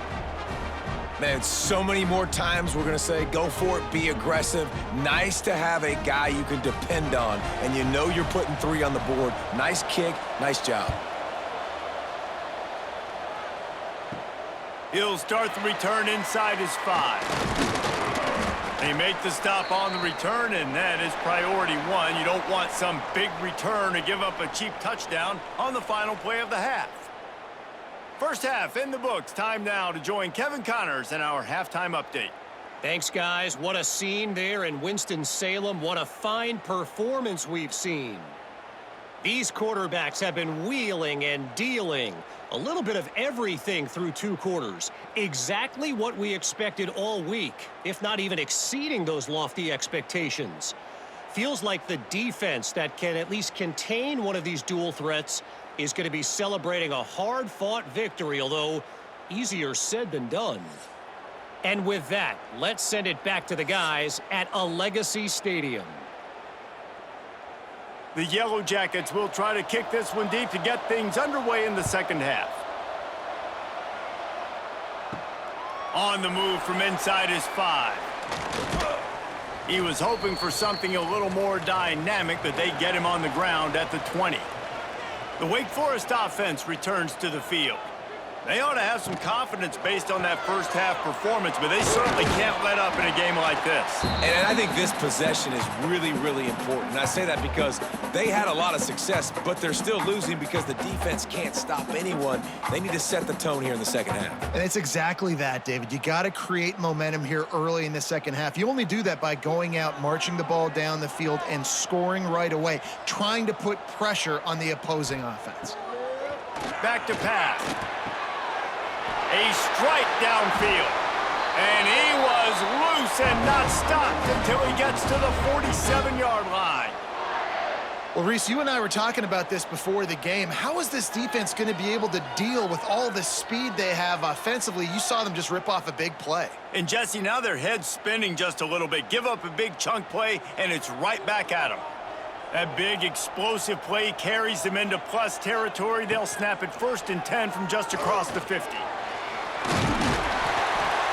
Man, so many more times we're going to say, go for it, be aggressive. Nice to have a guy you can depend on, and you know you're putting 3 on the board. Nice kick, nice job. He'll start the return inside his 5. They make the stop on the return, and that is priority 1. You don't want some big return to give up a cheap touchdown on the final play of the half. First half in the books. Time now to join Kevin Connors in our halftime update. Thanks, guys. What a scene there in Winston-Salem. What a fine performance we've seen. These quarterbacks have been wheeling and dealing. A little bit of everything through 2 quarters. Exactly what we expected all week, if not even exceeding those lofty expectations. Feels like the defense that can at least contain one of these dual threats is going to be celebrating a hard-fought victory, although easier said than done. And with that, let's send it back to the guys at a Legacy Stadium. The Yellow Jackets will try to kick this one deep to get things underway in the second half. On the move from inside his 5. He was hoping for something a little more dynamic, but they get him on the ground at the 20. The Wake Forest offense returns to the field. They ought to have some confidence based on that first half performance, but they certainly can't let up in a game like this. And I think this possession is really, really important. And I say that because they had a lot of success, but they're still losing because the defense can't stop anyone. They need to set the tone here in the second half. And it's exactly that, David. You got to create momentum here early in the second half. You only do that by going out, marching the ball down the field, and scoring right away, trying to put pressure on the opposing offense. Back to pass. A strike downfield. And he was loose and not stopped until he gets to the 47-yard line. Well, Reese, you and I were talking about this before the game. How is this defense going to be able to deal with all the speed they have offensively? You saw them just rip off a big play. And, Jesse, now their head's spinning just a little bit. Give up a big chunk play, and it's right back at them. That big explosive play carries them into plus territory. They'll snap it 1st and 10 from just across the 50.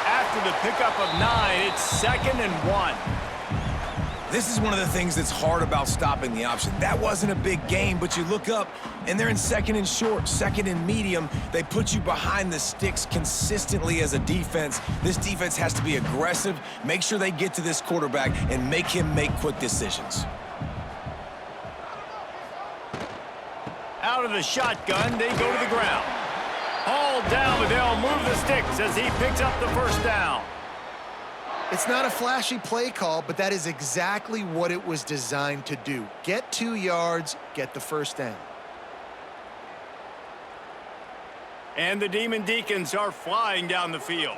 After the pickup of 9, it's 2nd and 1. This is one of the things that's hard about stopping the option. That wasn't a big gain, but you look up, and they're in 2nd and short, 2nd and medium. They put you behind the sticks consistently as a defense. This defense has to be aggressive, make sure they get to this quarterback, and make him make quick decisions. Out of the shotgun, they go to the ground. Hauled down, but they'll move the sticks as he picks up the first down. It's not a flashy play call, but that is exactly what it was designed to do. Get 2 yards, get the first down. And the Demon Deacons are flying down the field.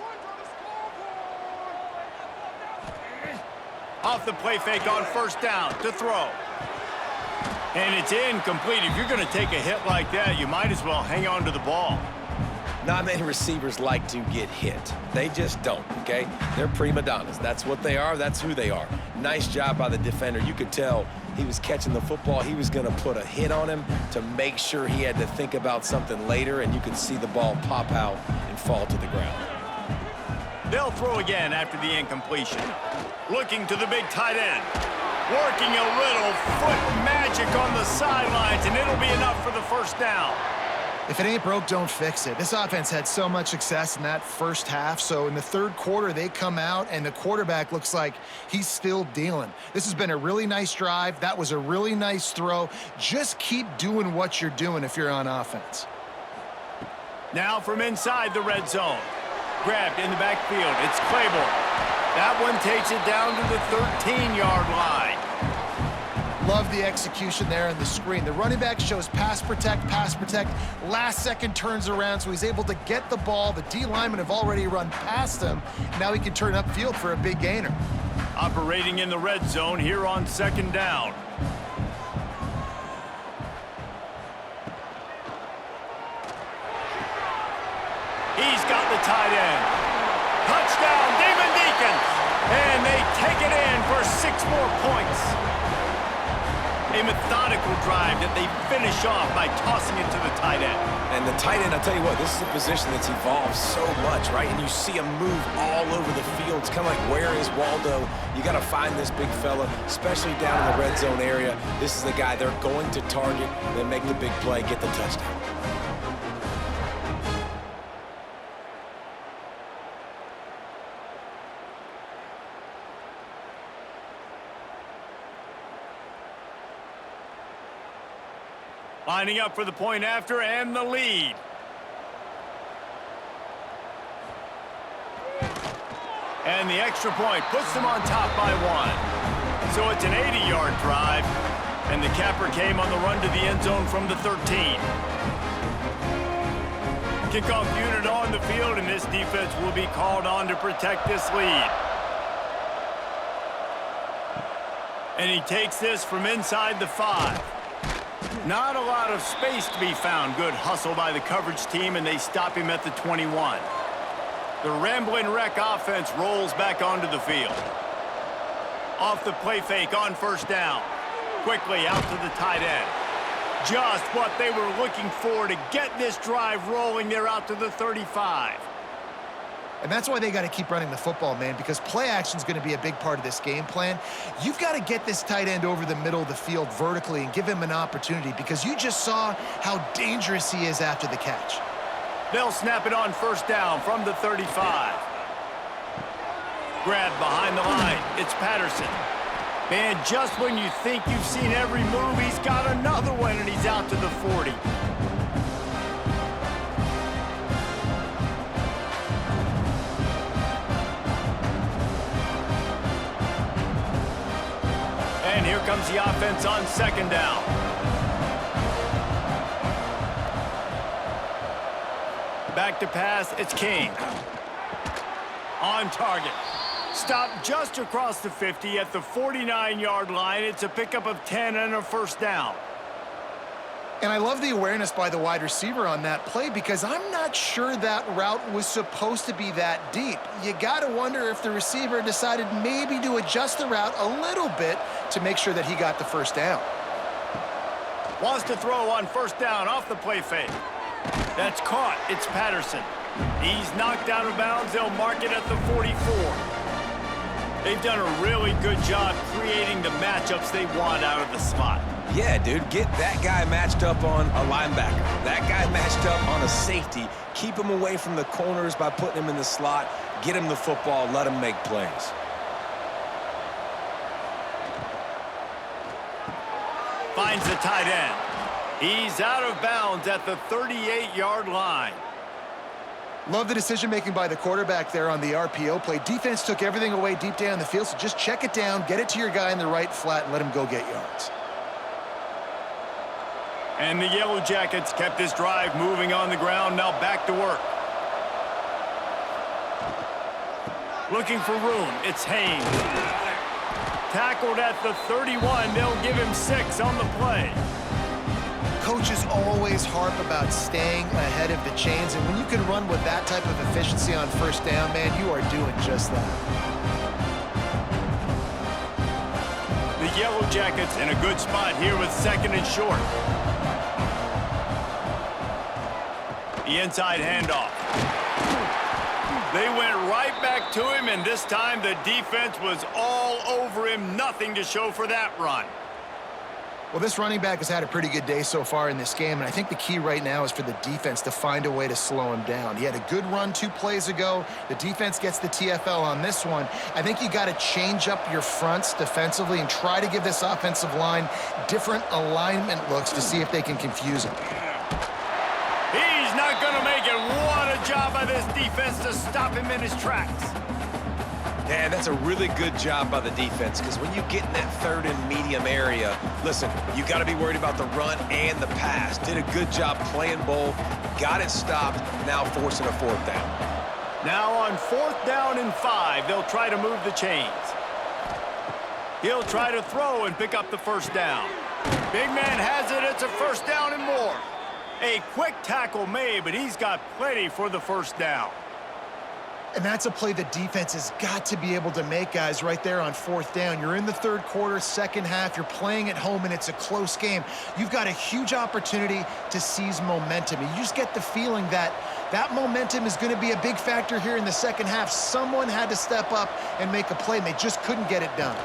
Off the play fake on first down to throw. And it's incomplete. If you're going to take a hit like that, you might as well hang on to the ball. Not many receivers like to get hit. They just don't, okay? They're prima donnas. That's what they are. That's who they are. Nice job by the defender. You could tell he was catching the football. He was going to put a hit on him to make sure he had to think about something later, and you could see the ball pop out and fall to the ground. They'll throw again after the incompletion. Looking to the big tight end. Working a little foot magic on the sidelines, and it'll be enough for the first down. If it ain't broke, don't fix it. This offense had so much success in that first half, so in the third quarter, they come out, and the quarterback looks like he's still dealing. This has been a really nice drive. That was a really nice throw. Just keep doing what you're doing if you're on offense. Now from inside the red zone. Grabbed in the backfield. It's Claiborne. That one takes it down to the 13-yard line. Love the execution there on the screen. The running back shows pass protect, last second turns around, so he's able to get the ball. The D linemen have already run past him. Now he can turn upfield for a big gainer. Operating in the red zone here on second down. He's got the tight end. Touchdown, Demon Deacons! And they take it in for 6 more points. A methodical drive that they finish off by tossing it to the tight end. And the tight end, I'll tell you what, this is a position that's evolved so much, right? And you see him move all over the field. It's kind of like, where is Waldo? You got to find this big fella, especially down in the red zone area. This is the guy they're going to target, then make the big play, get the touchdown. Lining up for the point after and the lead. And the extra point puts them on top by 1. So it's an 80-yard drive, and the capper came on the run to the end zone from the 13. Kickoff unit on the field, and this defense will be called on to protect this lead. And he takes this from inside the 5. Not a lot of space to be found. Good hustle by the coverage team, and they stop him at the 21. The Rambling Wreck offense rolls back onto the field. Off the play fake on first down. Quickly out to the tight end. Just what they were looking for to get this drive rolling. They're out to the 35. And that's why they got to keep running the football, man, because play action is going to be a big part of this game plan. You've got to get this tight end over the middle of the field vertically and give him an opportunity, because you just saw how dangerous he is after the catch. They'll snap it on first down from the 35. Grabbed behind the line. It's Patterson. Man, just when you think you've seen every move, he's got another one, and he's out to the 40. And here comes the offense on second down. Back to pass, it's King. On target. Stopped just across the 50 at the 49-yard line. It's a pickup of 10 and a first down. And I love the awareness by the wide receiver on that play, because I'm not sure that route was supposed to be that deep. You got to wonder if the receiver decided maybe to adjust the route a little bit to make sure that he got the first down. Wants to throw on first down off the play fake. That's caught. It's Patterson. He's knocked out of bounds. They'll mark it at the 44. They've done a really good job creating the matchups they want out of the slot. Yeah, dude, get that guy matched up on a linebacker. That guy matched up on a safety. Keep him away from the corners by putting him in the slot. Get him the football. Let him make plays. Finds the tight end. He's out of bounds at the 38-yard line. Love the decision-making by the quarterback there on the RPO play. Defense took everything away deep down the field, so just check it down, get it to your guy in the right flat, and let him go get yards. And the Yellow Jackets kept this drive moving on the ground. Now back to work. Looking for room. It's Haynes. Tackled at the 31. They'll give him 6 on the play. Coaches always harp about staying ahead of the chains, and when you can run with that type of efficiency on first down, man, you are doing just that. The Yellow Jackets in a good spot here with 2nd and short. The inside handoff. They went right back to him, and this time the defense was all over him. Nothing to show for that run. Well, this running back has had a pretty good day so far in this game, and I think the key right now is for the defense to find a way to slow him down. He had a good run 2 plays ago. The defense gets the TFL on this one. I think you got to change up your fronts defensively and try to give this offensive line different alignment looks to see if they can confuse him. He's not going to make it. What a job by this defense to stop him in his tracks. Yeah, that's a really good job by the defense, because when you get in that 3rd and medium area, listen, you got to be worried about the run and the pass. Did a good job playing both, got it stopped, now forcing a 4th down. Now on 4th down and 5, they'll try to move the chains. He'll try to throw and pick up the 1st down. Big man has it. It's a 1st down and more. A quick tackle made, but he's got plenty for the 1st down. And that's a play the defense has got to be able to make, guys, right there on 4th down. You're in the 3rd quarter, second half. You're playing at home, and it's a close game. You've got a huge opportunity to seize momentum. And you just get the feeling that that momentum is going to be a big factor here in the second half. Someone had to step up and make a play, and they just couldn't get it done.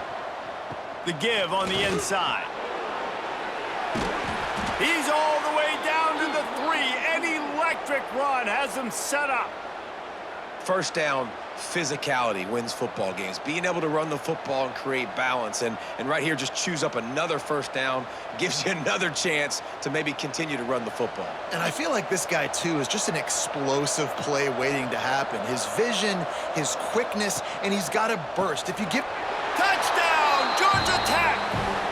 The give on the inside. He's all the way down to the 3. An electric run has him set up. 1st down, physicality wins football games. Being able to run the football and create balance. And right here, just choose up another 1st down, gives you another chance to maybe continue to run the football. And I feel like this guy, too, is just an explosive play waiting to happen. His vision, his quickness, and he's got a burst. If you give... Touchdown, Georgia Tech!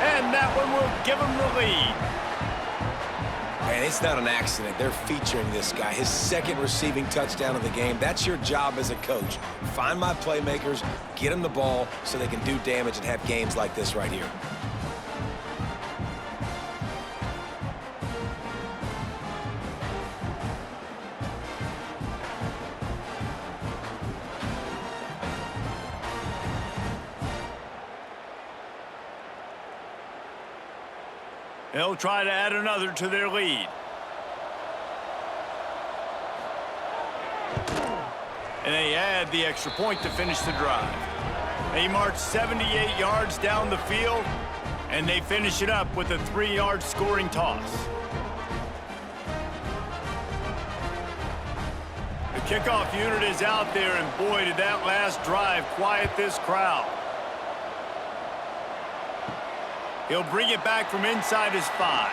And that one will give him the lead. And it's not an accident. They're featuring this guy. His 2nd receiving touchdown of the game. That's your job as a coach. Find my playmakers, get them the ball so they can do damage and have games like this right here. They'll try to add another to their lead. And they add the extra point to finish the drive. They march 78 yards down the field, and they finish it up with a 3-yard scoring toss. The kickoff unit is out there, and boy, did that last drive quiet this crowd. He'll bring it back from inside his 5.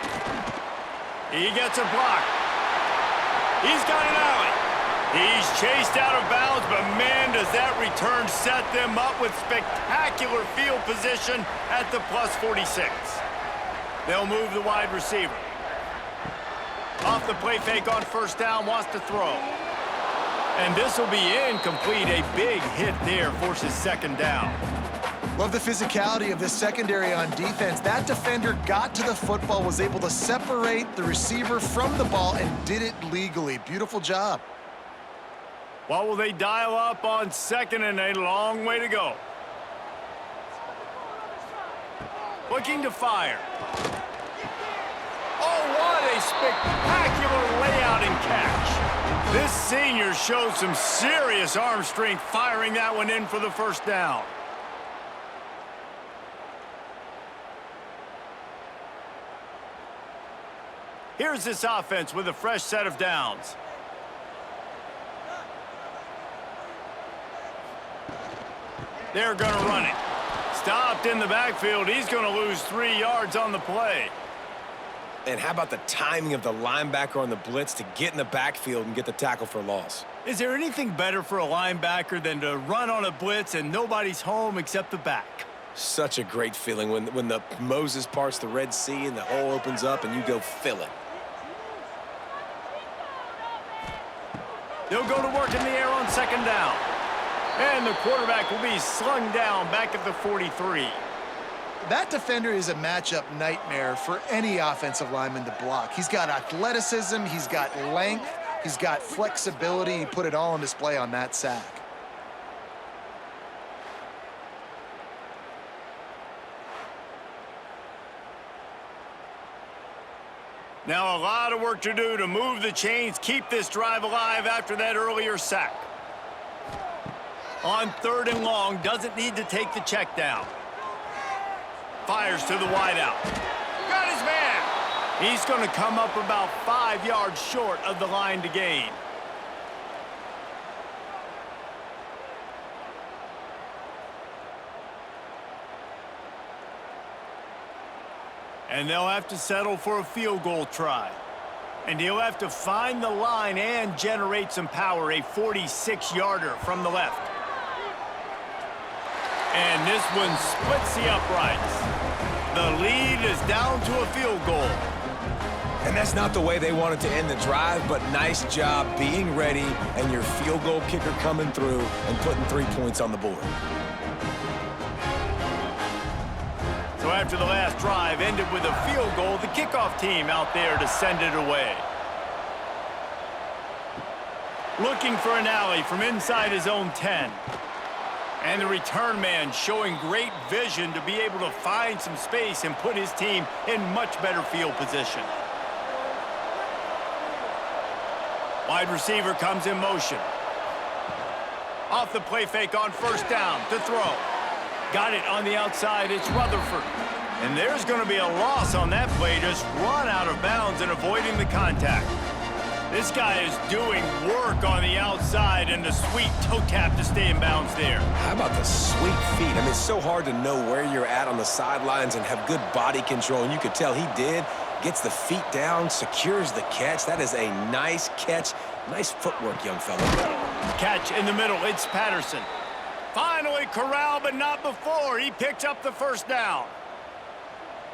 He gets a block. He's got an alley. He's chased out of bounds, but man, does that return set them up with spectacular field position at the +46. They'll move the wide receiver. Off the play fake on 1st down, wants to throw. And this will be incomplete. A big hit there forces 2nd down. Love the physicality of this secondary on defense. That defender got to the football, was able to separate the receiver from the ball, and did it legally. Beautiful job. What will they dial up on 2nd and a long way to go? Looking to fire. Oh, what a spectacular layout and catch. This senior showed some serious arm strength firing that one in for the 1st down. Here's this offense with a fresh set of downs. They're going to run it. Stopped in the backfield. He's going to lose 3 yards on the play. And how about the timing of the linebacker on the blitz to get in the backfield and get the tackle for a loss? Is there anything better for a linebacker than to run on a blitz and nobody's home except the back? Such a great feeling when the Moses parts the Red Sea and the hole opens up and you go fill it. They'll go to work in the air on second down. And the quarterback will be slung down back at the 43. That defender is a matchup nightmare for any offensive lineman to block. He's got athleticism, he's got length, he's got flexibility. He put it all on display on that sack. Now a lot of work to do to move the chains, keep this drive alive after that earlier sack. On 3rd and long, doesn't need to take the check down. Fires to the wideout. Got his man. He's going to come up about 5 yards short of the line to gain. And they'll have to settle for a field goal try. And he'll have to find the line and generate some power, a 46-yarder from the left. And this one splits the uprights. The lead is down to a field goal. And that's not the way they wanted to end the drive, but nice job being ready and your field goal kicker coming through and putting 3 points on the board. So after the last drive ended with a field goal, the kickoff team out there to send it away. Looking for an alley from inside his own 10. And the return man showing great vision to be able to find some space and put his team in much better field position. Wide receiver comes in motion. Off the play fake on 1st down to throw. Got it on the outside, it's Rutherford. And there's going to be a loss on that play, just run out of bounds and avoiding the contact. This guy is doing work on the outside and the sweet toe tap to stay in bounds there. How about the sweet feet? I mean, it's so hard to know where you're at on the sidelines and have good body control, and you could tell he did. Gets the feet down, secures the catch. That is a nice catch. Nice footwork, young fella. Catch in the middle, it's Patterson. Finally corralled, but not before. He picks up the 1st down.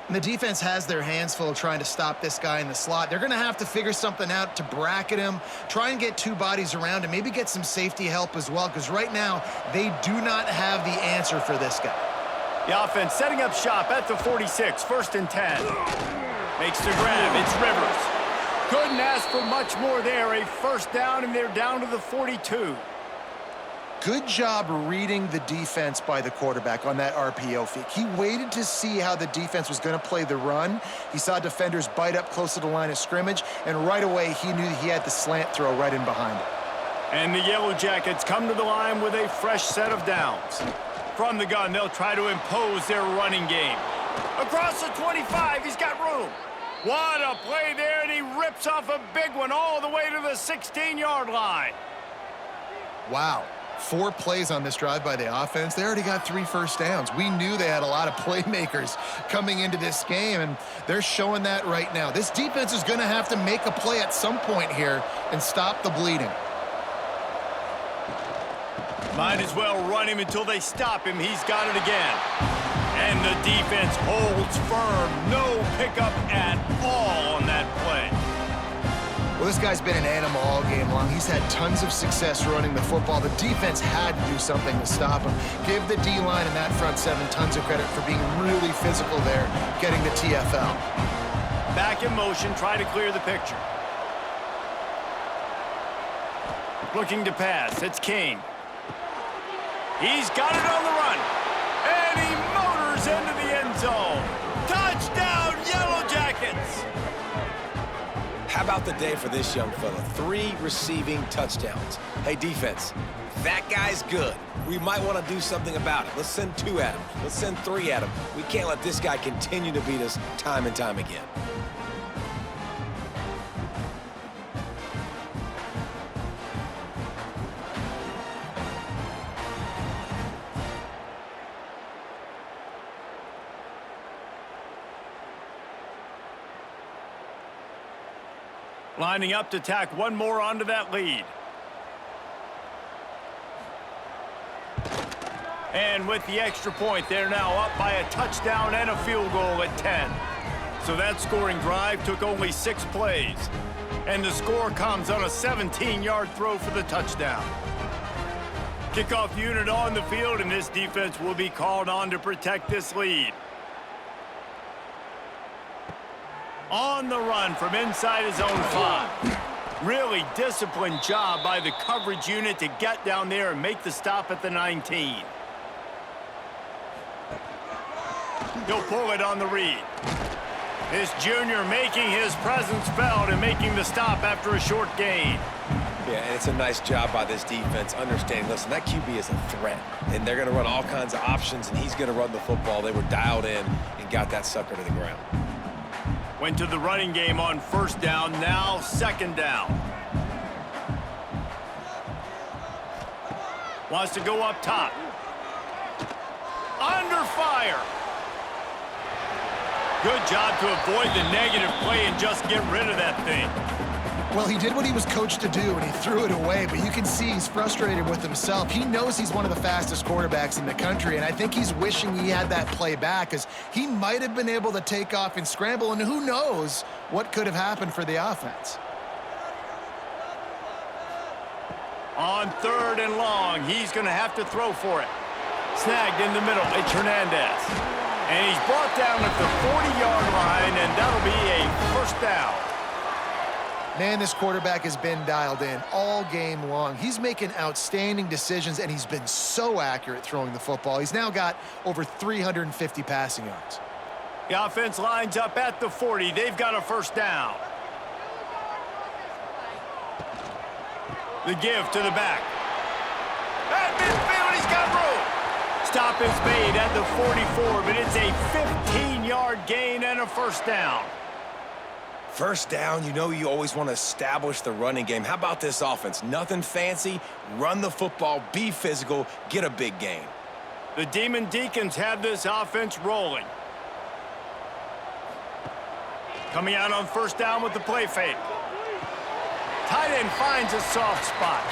And the defense has their hands full trying to stop this guy in the slot. They're going to have to figure something out to bracket him, try and get 2 bodies around him, maybe get some safety help as well, because right now they do not have the answer for this guy. The offense setting up shop at the 46, 1st and 10. Makes the grab, it's Rivers. Couldn't ask for much more there, a 1st down, and they're down to the 42. Good job reading the defense by the quarterback on that RPO fake. He waited to see how the defense was going to play the run. He saw defenders bite up close to the line of scrimmage, and right away he knew he had the slant throw right in behind him. And the Yellow Jackets come to the line with a fresh set of downs. From the gun, they'll try to impose their running game. Across the 25, he's got room. What a play there, and he rips off a big one all the way to the 16-yard line. Wow. 4 plays on this drive by the offense. They already got 3 first downs. We knew they had a lot of playmakers coming into this game, and they're showing that right now. This defense is going to have to make a play at some point here and stop the bleeding. Might as well run him until they stop him. He's got it again. And the defense holds firm. No pickup at all on that play. Well, this guy's been an animal all game long. He's had tons of success running the football. The defense had to do something to stop him. Give the D-line and that front 7 tons of credit for being really physical there, getting the TFL. Back in motion, try to clear the picture. Looking to pass, it's Kane. He's got it on the run. And he motors into the end zone. Touchdown, Yellow Jackets! How about the day for this young fella? 3 receiving touchdowns. Hey, defense, that guy's good. We might want to do something about it. Let's send 2 at him. Let's send 3 at him. We can't let this guy continue to beat us time and time again. Lining up to tack one more onto that lead. And with the extra point, they're now up by a touchdown and a field goal at 10. So that scoring drive took only 6 plays. And the score comes on a 17-yard throw for the touchdown. Kickoff unit on the field, and this defense will be called on to protect this lead. On the run from inside his own 5. Really disciplined job by the coverage unit to get down there and make the stop at the 19. He'll pull it on the read. This junior making his presence felt and making the stop after a short gain. Yeah, and it's a nice job by this defense understanding, listen, that QB is a threat, and they're going to run all kinds of options, and he's going to run the football. They were dialed in and got that sucker to the ground. Went to the running game on first down, now second down. Wants to go up top. Under fire. Good job to avoid the negative play and just get rid of that thing. Well, he did what he was coached to do, and he threw it away, but you can see he's frustrated with himself. He knows he's one of the fastest quarterbacks in the country, and I think he's wishing he had that play back, because he might have been able to take off and scramble, and who knows what could have happened for the offense. On 3rd and long, he's going to have to throw for it. Snagged in the middle, it's Hernandez. And he's brought down at the 40-yard line, and that'll be a first down. Man, this quarterback has been dialed in all game long. He's making outstanding decisions, and he's been so accurate throwing the football. He's now got over 350 passing yards. The offense lines up at the 40. They've got a first down. The give to the back. At midfield, he's got room. Stop is made at the 44, but it's a 15-yard gain and a first down. First down, you know you always want to establish the running game. How about this offense? Nothing fancy. Run the football, be physical, get a big gain. The Demon Deacons have this offense rolling. Coming out on first down with the play fake. Tight end finds a soft spot.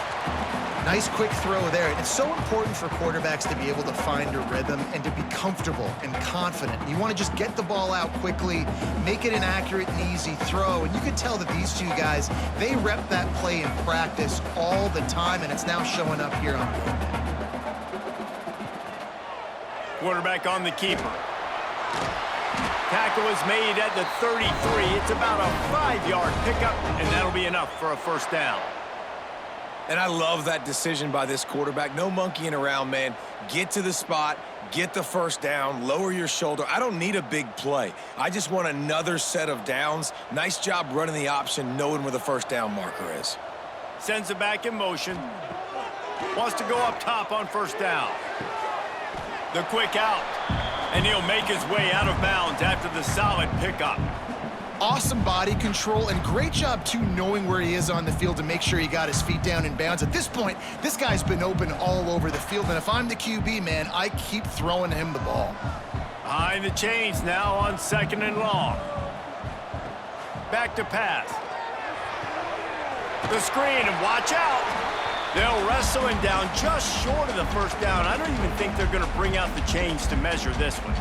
Nice quick throw there. It's so important for quarterbacks to be able to find a rhythm and to be comfortable and confident. You want to just get the ball out quickly, make it an accurate and easy throw. And you can tell that these two guys, they rep that play in practice all the time, and it's now showing up here on game day. Quarterback on the keeper. Tackle is made at the 33. It's about a 5-yard pickup, and that'll be enough for a first down. And I love that decision by this quarterback. No monkeying around, man. Get to the spot, get the first down, lower your shoulder. I don't need a big play. I just want another set of downs. Nice job running the option, knowing where the first down marker is. Sends it back in motion. Wants to go up top on first down. The quick out. And he'll make his way out of bounds after the solid pickup. Awesome body control, and great job, too, knowing where he is on the field to make sure he got his feet down in bounds. At this point, this guy's been open all over the field, and if I'm the QB, man, I keep throwing him the ball. Behind the chains now on 2nd and long. Back to pass. The screen, and watch out. They'll wrestle him down just short of the first down. I don't even think they're going to bring out the chains to measure this one.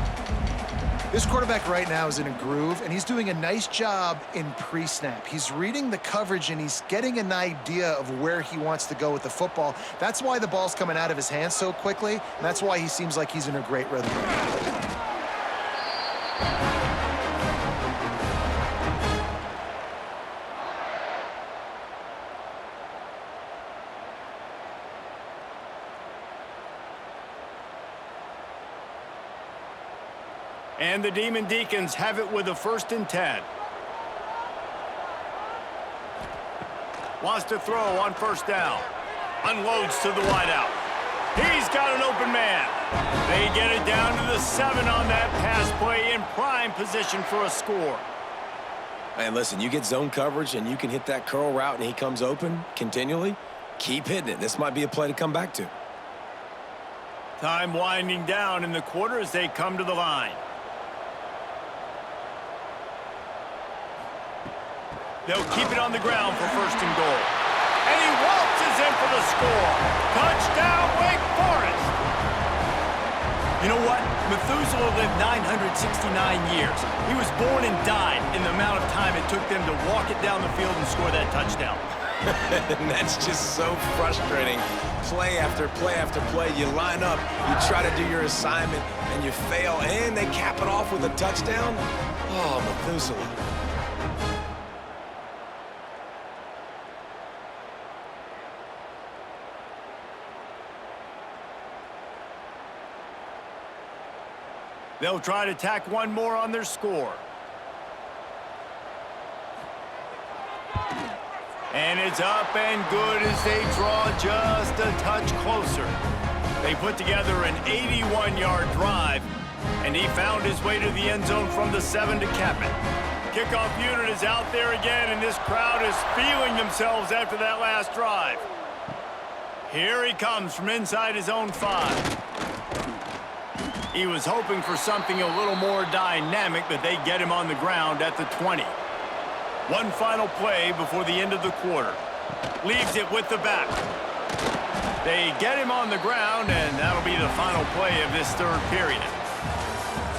This quarterback right now is in a groove, and he's doing a nice job in pre-snap. He's reading the coverage, and he's getting an idea of where he wants to go with the football. That's why the ball's coming out of his hands so quickly, and that's why he seems like he's in a great rhythm right now. And the Demon Deacons have it with a 1st and 10. Wants to throw on first down. Unloads to the wideout. He's got an open man. They get it down to the 7 on that pass play in prime position for a score. Man, listen, you get zone coverage and you can hit that curl route and he comes open continually. Keep hitting it. This might be a play to come back to. Time winding down in the quarter as they come to the line. They'll keep it on the ground for 1st and goal. And he waltzes in for the score. Touchdown, Wake Forest. You know what? Methuselah lived 969 years. He was born and died in the amount of time it took them to walk it down the field and score that touchdown. And that's just so frustrating. Play after play after play. You line up, you try to do your assignment, and you fail, and they cap it off with a touchdown? Oh, Methuselah. They'll try to tack one more on their score. And it's up and good as they draw just a touch closer. They put together an 81-yard drive, and he found his way to the end zone from the 7 to cap it. Kickoff unit is out there again, and this crowd is feeling themselves after that last drive. Here he comes from inside his own 5. He was hoping for something a little more dynamic, but they get him on the ground at the 20. One final play before the end of the quarter. Leaves it with the back. They get him on the ground, and that'll be the final play of this 3rd period.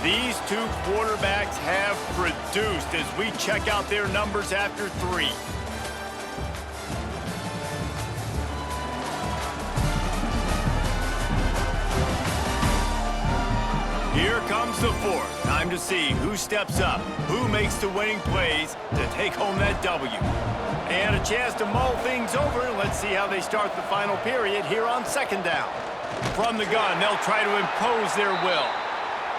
These two quarterbacks have produced as we check out their numbers after 3. Here comes the 4th. Time to see who steps up, who makes the winning plays to take home that W. And a chance to mull things over. Let's see how they start the final period here on 2nd down. From the gun, they'll try to impose their will.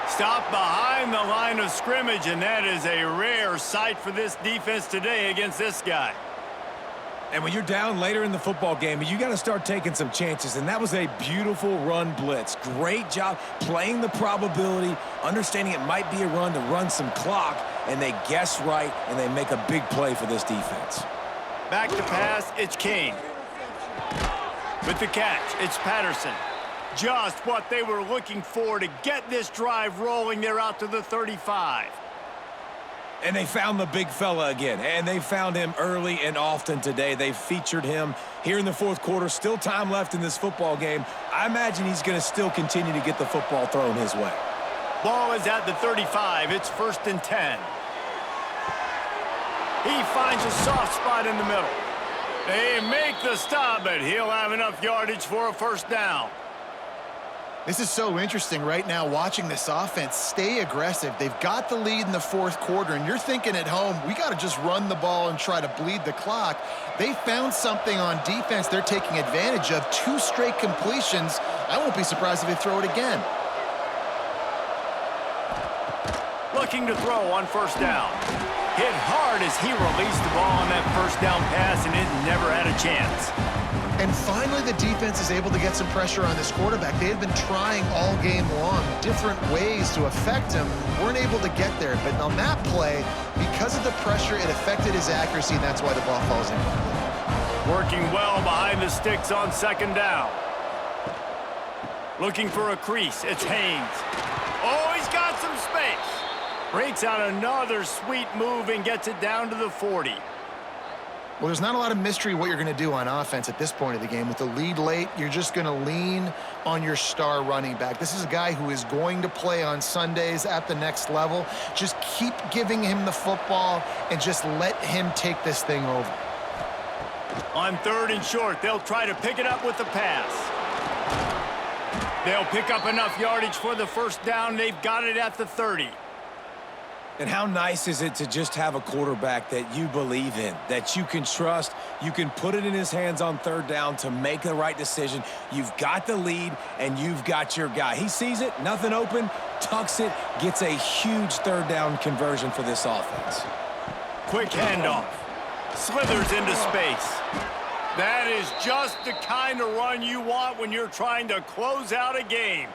Stop behind the line of scrimmage, and that is a rare sight for this defense today against this guy. And when you're down later in the football game, you got to start taking some chances, and that was a beautiful run blitz. Great job playing the probability, understanding it might be a run to run some clock, and they guess right, and they make a big play for this defense. Back to pass, it's Kane. With the catch, it's Patterson. Just what they were looking for to get this drive rolling. They're out to the 35. And they found the big fella again, and they found him early and often today. They featured him here in the 4th quarter. Still time left in this football game. I imagine he's going to still continue to get the football thrown his way. Ball is at the 35. It's 1st and 10. He finds a soft spot in the middle. They make the stop, but he'll have enough yardage for a 1st down. This is so interesting right now, watching this offense stay aggressive. They've got the lead in the 4th quarter, and you're thinking at home, we got to just run the ball and try to bleed the clock. They found something on defense they're taking advantage of. 2 straight completions. I won't be surprised if they throw it again. Looking to throw on 1st down. Hit hard as he released the ball on that 1st down pass, and it never had a chance. And finally, the defense is able to get some pressure on this quarterback. They had been trying all game long, different ways to affect him. Weren't able to get there. But on that play, because of the pressure, it affected his accuracy, and that's why the ball falls incomplete. Working well behind the sticks on 2nd down. Looking for a crease. It's Haynes. Oh, he's got some space. Breaks out another sweet move and gets it down to the 40. Well, there's not a lot of mystery what you're going to do on offense at this point of the game. With the lead late, you're just going to lean on your star running back. This is a guy who is going to play on Sundays at the next level. Just keep giving him the football and just let him take this thing over. On 3rd and short, they'll try to pick it up with the pass. They'll pick up enough yardage for the 1st down. They've got it at the 30. And how nice is it to just have a quarterback that you believe in, that you can trust, you can put it in his hands on 3rd down to make the right decision. You've got the lead, and you've got your guy. He sees it, nothing open, tucks it, gets a huge 3rd down conversion for this offense. Quick handoff. Slithers into space. That is just the kind of run you want when you're trying to close out a game.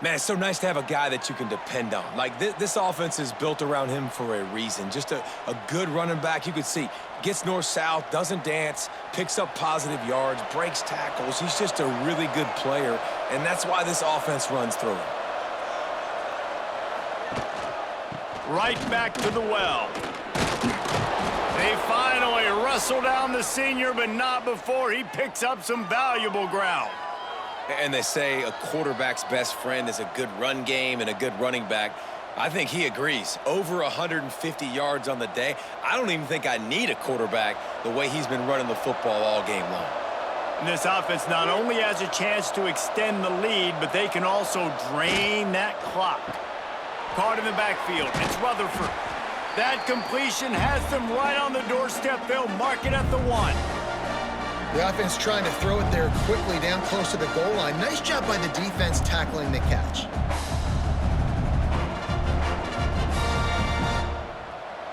Man, it's so nice to have a guy that you can depend on. Like, this offense is built around him for a reason. Just a good running back. You could see, gets north-south, doesn't dance, picks up positive yards, breaks tackles. He's just a really good player, and that's why this offense runs through him. Right back to the well. They finally wrestle down the senior, but not before he picks up some valuable ground. And they say a quarterback's best friend is a good run game and a good running back. I think he agrees. Over 150 yards on the day. I don't even think I need a quarterback the way he's been running the football all game long. And this offense not only has a chance to extend the lead, but they can also drain that clock. Caught in the backfield. It's Rutherford. That completion has them right on the doorstep. They'll mark it at the 1. The offense trying to throw it there quickly down close to the goal line. Nice job by the defense tackling the catch.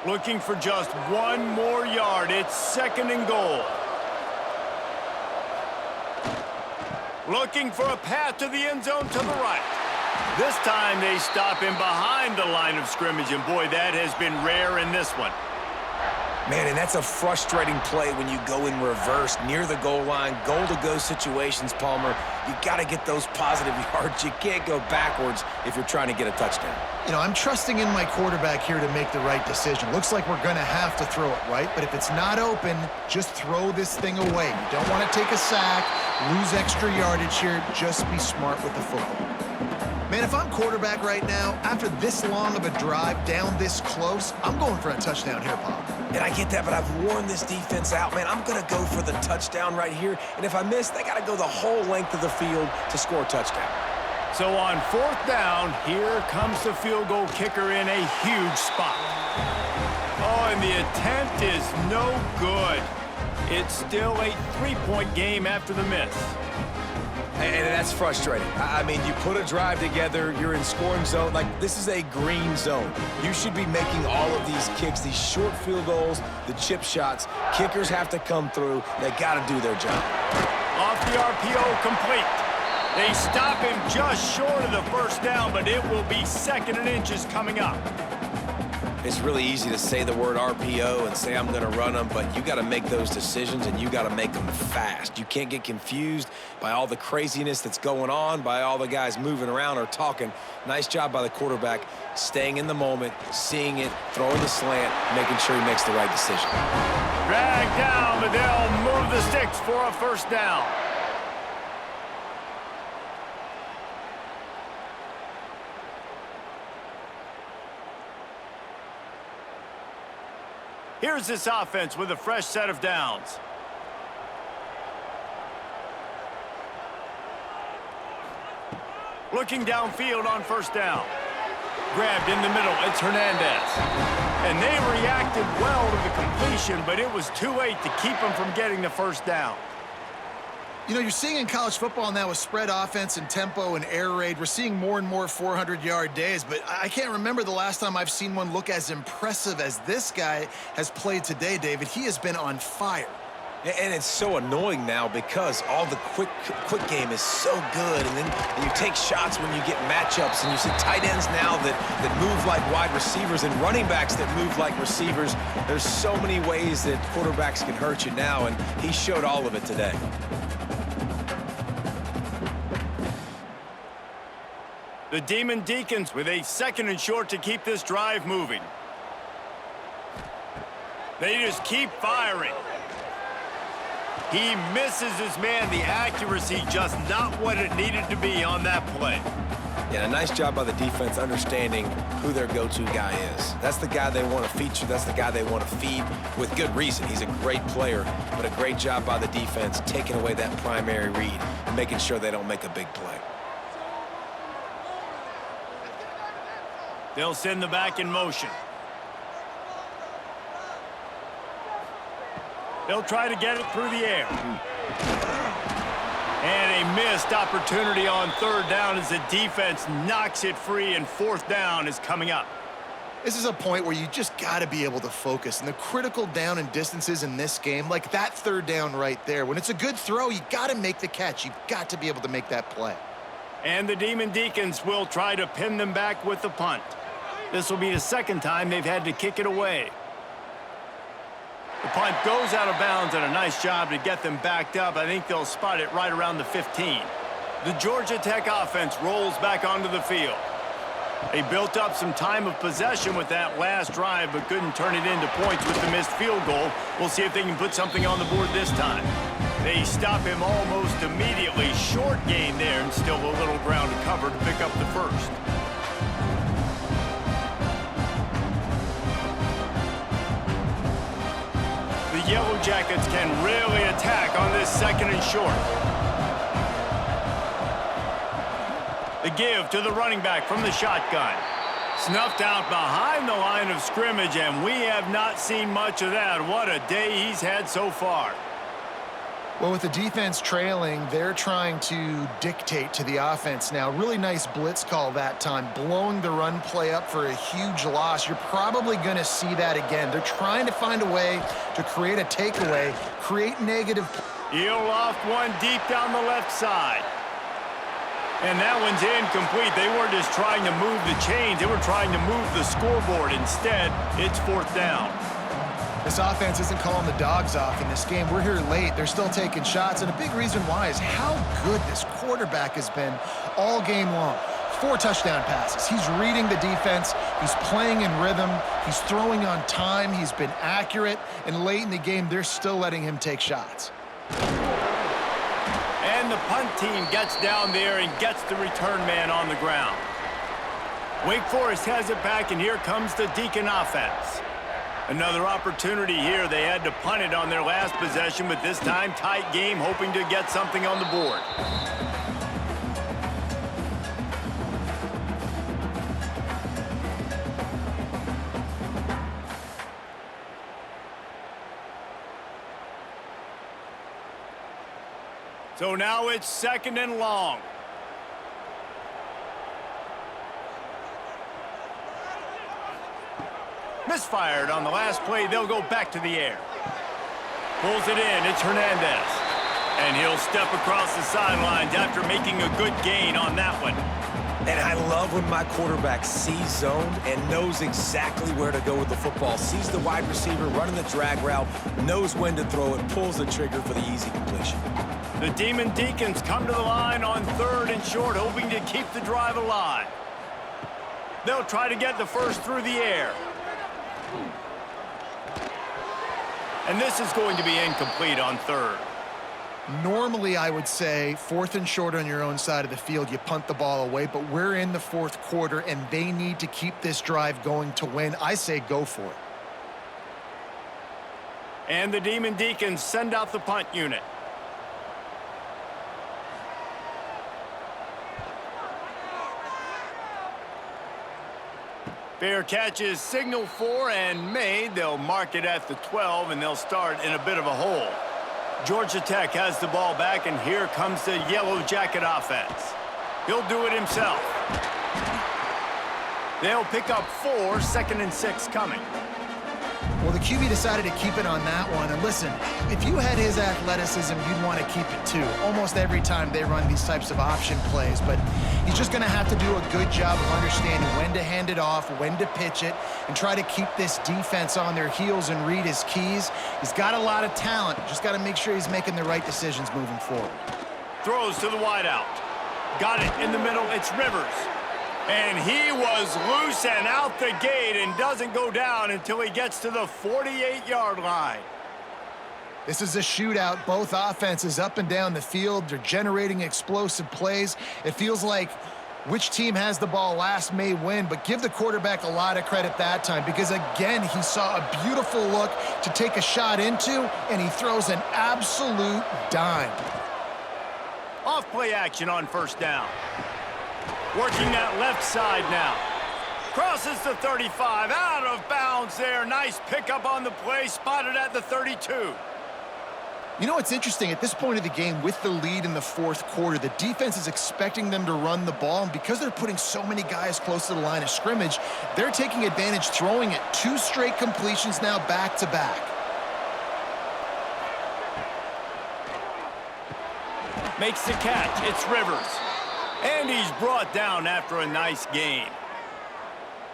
Looking for just 1 more yard. It's 2nd and goal. Looking for a path to the end zone to the right. This time they stop him behind the line of scrimmage, and boy, that has been rare in this one. Man, and that's a frustrating play when you go in reverse near the goal line, goal-to-go situations, Palmer. You got to get those positive yards. You can't go backwards if you're trying to get a touchdown. You know, I'm trusting in my quarterback here to make the right decision. Looks like we're going to have to throw it, right? But if it's not open, just throw this thing away. You don't want to take a sack, lose extra yardage here. Just be smart with the football. Man, if I'm quarterback right now, after this long of a drive down this close, I'm going for a touchdown here, Pop. And I get that, but I've worn this defense out, man. I'm going to go for the touchdown right here. And if I miss, they got to go the whole length of the field to score a touchdown. So on 4th down, here comes the field goal kicker in a huge spot. Oh, and the attempt is no good. It's still a 3-point game after the miss. And that's frustrating. I mean, you put a drive together, you're in scoring zone. Like, this is a green zone. You should be making all of these kicks, these short field goals, the chip shots. Kickers have to come through. They got to do their job. Off the RPO, complete. They stop him just short of the 1st down, but it will be 2nd and inches coming up. It's really easy to say the word RPO and say I'm going to run them, but you got to make those decisions, and you got to make them fast. You can't get confused by all the craziness that's going on, by all the guys moving around or talking. Nice job by the quarterback, staying in the moment, seeing it, throwing the slant, making sure he makes the right decision. Drag down, but they'll move the sticks for a 1st down. Here's this offense with a fresh set of downs. Looking downfield on 1st down. Grabbed in the middle, it's Hernandez. And they reacted well to the completion, but it was too late to keep them from getting the 1st down. You know, you're seeing in college football now with spread offense and tempo and air raid, we're seeing more and more 400-yard days, but I can't remember the last time I've seen one look as impressive as this guy has played today, David. He has been on fire. And it's so annoying now because all the quick game is so good, and then you take shots when you get matchups, and you see tight ends now that move like wide receivers and running backs that move like receivers. There's so many ways that quarterbacks can hurt you now, and he showed all of it today. The Demon Deacons with a 2nd and short to keep this drive moving. They just keep firing. He misses his man. The accuracy just not what it needed to be on that play. Yeah, a nice job by the defense understanding who their go-to guy is. That's the guy they want to feature. That's the guy they want to feed with good reason. He's a great player, but a great job by the defense taking away that primary read and making sure they don't make a big play. They'll send the back in motion. They'll try to get it through the air. And a missed opportunity on 3rd down as the defense knocks it free, and 4th down is coming up. This is a point where you just got to be able to focus. And the critical down and distances in this game, like that 3rd down right there, when it's a good throw, you got to make the catch. You've got to be able to make that play. And the Demon Deacons will try to pin them back with the punt. This will be the 2nd time they've had to kick it away. The punt goes out of bounds, and a nice job to get them backed up. I think they'll spot it right around the 15. The Georgia Tech offense rolls back onto the field. They built up some time of possession with that last drive, but couldn't turn it into points with the missed field goal. We'll see if they can put something on the board this time. They stop him almost immediately. Short gain there, and still a little ground to cover to pick up the first. The Yellow Jackets can really attack on this second and short. The give to the running back from the shotgun. Snuffed out behind the line of scrimmage, and we have not seen much of that. What a day he's had so far. Well, with the defense trailing, they're trying to dictate to the offense now. Really nice blitz call that time, blowing the run play up for a huge loss. You're probably going to see that again. They're trying to find a way to create a takeaway, create negative. He'll loft one deep down the left side. And that one's incomplete. They weren't just trying to move the chains. They were trying to move the scoreboard. Instead, it's fourth down. This offense isn't calling the dogs off in this game. We're here late. They're still taking shots, and a big reason why is how good this quarterback has been all game long. 4 touchdown passes. He's reading the defense. He's playing in rhythm. He's throwing on time. He's been accurate. And late in the game, they're still letting him take shots. And the punt team gets down there and gets the return man on the ground. Wake Forest has it back, and here comes the Deacon offense. Another opportunity here. They had to punt it on their last possession, but this time tight game, hoping to get something on the board. So now it's second and long. Misfired on the last play. They'll go back to the air. Pulls it in. It's Hernandez. And he'll step across the sidelines after making a good gain on that one. And I love when my quarterback sees zoned and knows exactly where to go with the football. Sees the wide receiver running the drag route, knows when to throw it, pulls the trigger for the easy completion. The Demon Deacons come to the line on third and short, hoping to keep the drive alive. They'll try to get the first through the air. And this is going to be incomplete on third. Normally, I would say fourth and short on your own side of the field, you punt the ball away, but we're in the fourth quarter, and they need to keep this drive going to win. I say go for it. And the Demon Deacons send out the punt unit. Fair catch is signaled for and made. They'll mark it at the 12, and they'll start in a bit of a hole. Georgia Tech has the ball back, and here comes the Yellow Jacket offense. He'll do it himself. They'll pick up 4, second and 6 coming. Well, the QB decided to keep it on that one. And listen, if you had his athleticism, you'd want to keep it too. Almost every time they run these types of option plays. But he's just going to have to do a good job of understanding when to hand it off, when to pitch it, and try to keep this defense on their heels and read his keys. He's got a lot of talent. Just got to make sure he's making the right decisions moving forward. Throws to the wideout. Got it in the middle. It's Rivers. And he was loose and out the gate and doesn't go down until he gets to the 48-yard line. This is a shootout. Both offenses up and down the field. They're generating explosive plays. It feels like which team has the ball last may win, but give the quarterback a lot of credit that time because, again, he saw a beautiful look to take a shot into, and he throws an absolute dime. Off play action on first down. Working that left side now. Crosses the 35, out of bounds there. Nice pickup on the play, spotted at the 32. You know what's interesting? At this point of the game, with the lead in the fourth quarter, the defense is expecting them to run the ball, and because they're putting so many guys close to the line of scrimmage, they're taking advantage, throwing it 2 straight completions now back-to-back. Makes the catch. It's Rivers. And he's brought down after a nice gain.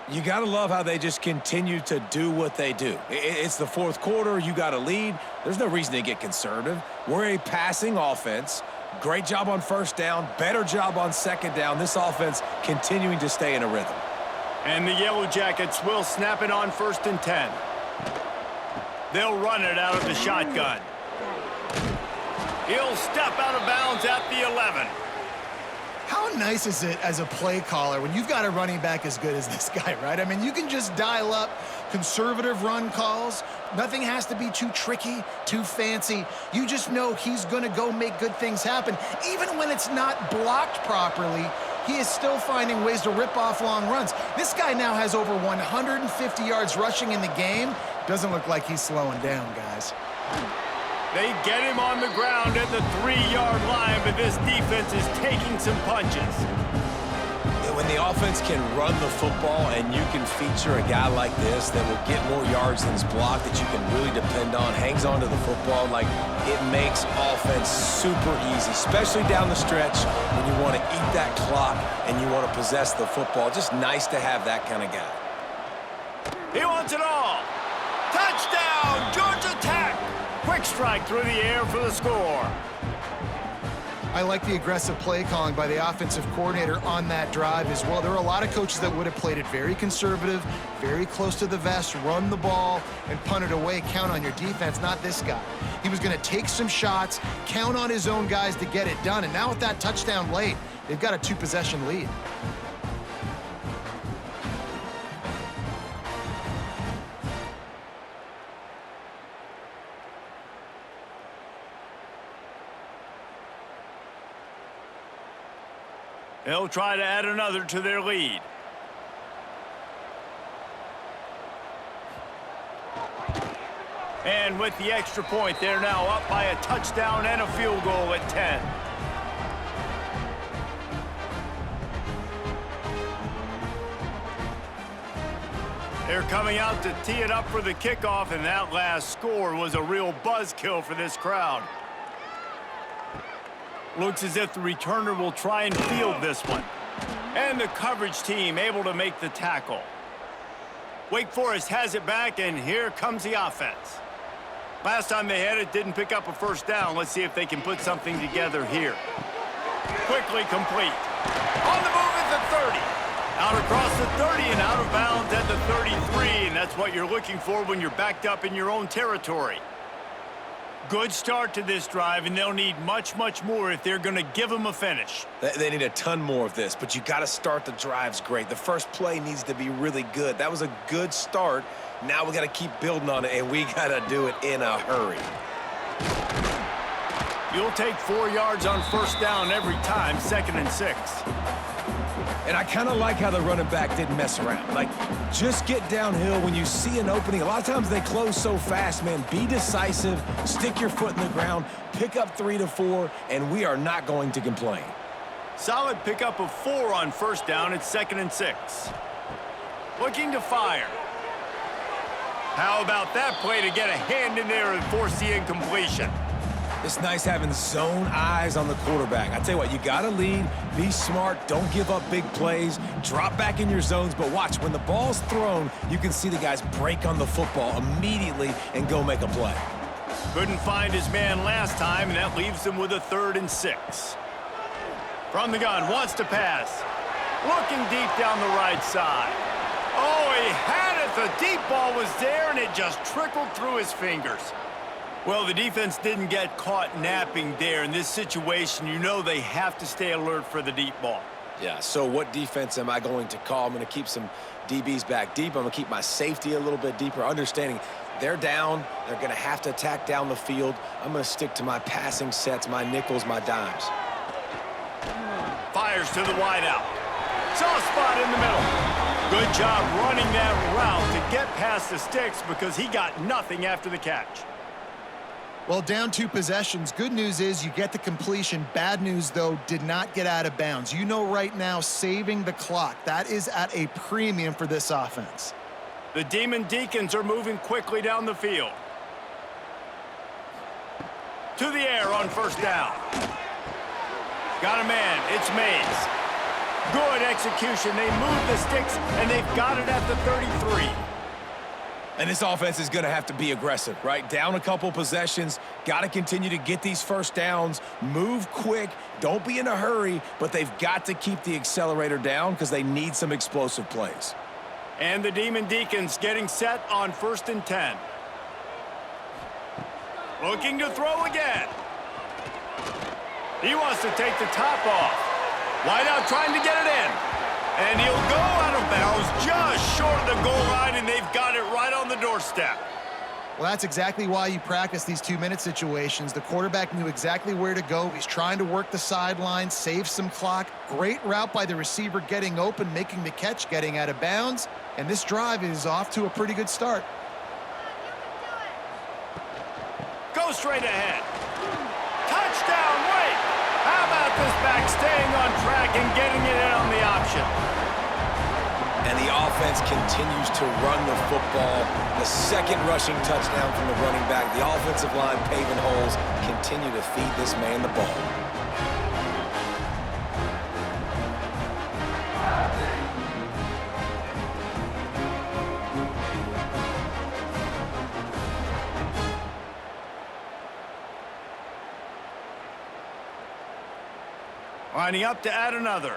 You got to love how they just continue to do what they do. It's the fourth quarter. You got a lead. There's no reason to get conservative. We're a passing offense. Great job on first down. Better job on second down. This offense continuing to stay in a rhythm. And the Yellow Jackets will snap it on 1st and 10. They'll run it out of the shotgun. He'll step out of bounds at the 11. How nice is it as a play caller when you've got a running back as good as this guy, right? I mean, you can just dial up conservative run calls. Nothing has to be too tricky, too fancy. You just know he's going to go make good things happen. Even when it's not blocked properly, he is still finding ways to rip off long runs. This guy now has over 150 yards rushing in the game. Doesn't look like he's slowing down, guys. They get him on the ground at the 3-yard line, but this defense is taking some punches. When the offense can run the football and you can feature a guy like this that will get more yards than his block, that you can really depend on, hangs on to the football, like it makes offense super easy, especially down the stretch when you want to eat that clock and you want to possess the football. Just nice to have that kind of guy. He wants it all. Touchdown, Georgia Tech. Quick strike through the air for the score. I like the aggressive play calling by the offensive coordinator on that drive as well. There were a lot of coaches that would have played it very conservative, very close to the vest, run the ball, and punt it away. Count on your defense, not this guy. He was going to take some shots, count on his own guys to get it done. And now with that touchdown late, they've got a 2-possession lead. They'll try to add another to their lead. And with the extra point, they're now up by a touchdown and a field goal at 10. They're coming out to tee it up for the kickoff, and that last score was a real buzzkill for this crowd. Looks as if the returner will try and field this one. And the coverage team able to make the tackle. Wake Forest has it back, and here comes the offense. Last time they had it, didn't pick up a first down. Let's see if they can put something together here. Quickly complete. On the move at the 30. Out across the 30 and out of bounds at the 33, and that's what you're looking for when you're backed up in your own territory. Good start to this drive, and they'll need much, much more if they're going to give them a finish. They need a ton more of this, but you got to start the drives great. The first play needs to be really good. That was a good start. Now we got to keep building on it, and we got to do it in a hurry. You'll take 4 yards on first down every time, 2nd and 6. And I kind of like how the running back didn't mess around. Like, just get downhill when you see an opening. A lot of times they close so fast, man. Be decisive, stick your foot in the ground, pick up 3 to 4, and we are not going to complain. Solid pickup of 4 on first down at 2nd and 6. Looking to fire. How about that play to get a hand in there and force the incompletion? It's nice having zone eyes on the quarterback. I tell you what, you got to lead, be smart, don't give up big plays, drop back in your zones, but watch, when the ball's thrown, you can see the guys break on the football immediately and go make a play. Couldn't find his man last time, and that leaves him with a 3rd and 6. From the gun, wants to pass. Looking deep down the right side. Oh, he had it. The deep ball was there, and it just trickled through his fingers. Well, the defense didn't get caught napping there. In this situation, you know they have to stay alert for the deep ball. Yeah, so what defense am I going to call? I'm going to keep some DBs back deep. I'm going to keep my safety a little bit deeper, understanding they're down. They're going to have to attack down the field. I'm going to stick to my passing sets, my nickels, my dimes. Fires to the wide out. Soft spot in the middle. Good job running that route to get past the sticks because he got nothing after the catch. Well, down 2 possessions. Good news is you get the completion. Bad news, though, did not get out of bounds. You know right now, saving the clock. That is at a premium for this offense. The Demon Deacons are moving quickly down the field. To the air on first down. Got a man. It's Mays. Good execution. They move the sticks, and they've got it at the 33. And this offense is going to have to be aggressive, right? Down a couple possessions, got to continue to get these first downs, move quick, don't be in a hurry, but they've got to keep the accelerator down because they need some explosive plays. And the Demon Deacons getting set on 1st and 10. Looking to throw again. He wants to take the top off. Wide out trying to get it in. And he'll go out of bounds just short of the goal line, and they've got it right on the doorstep. Well, that's exactly why you practice these 2-minute situations. The quarterback knew exactly where to go. He's trying to work the sideline, save some clock. Great route by the receiver getting open, making the catch, getting out of bounds. And this drive is off to a pretty good start. Go straight ahead. Touchdown, wait! How about this back staying on track and getting it in on the option? And the offense continues to run the football. The second rushing touchdown from the running back. The offensive line paving holes. Continue to feed this man the ball. Lining up to add another.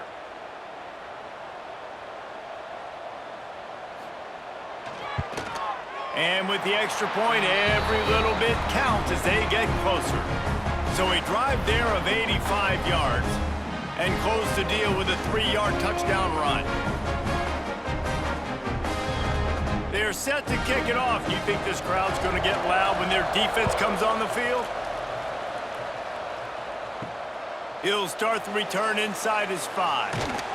And with the extra point, every little bit counts as they get closer. So a drive there of 85 yards and close the deal with a 3-yard touchdown run. They're set to kick it off. You think this crowd's going to get loud when their defense comes on the field? He'll start the return inside his 5.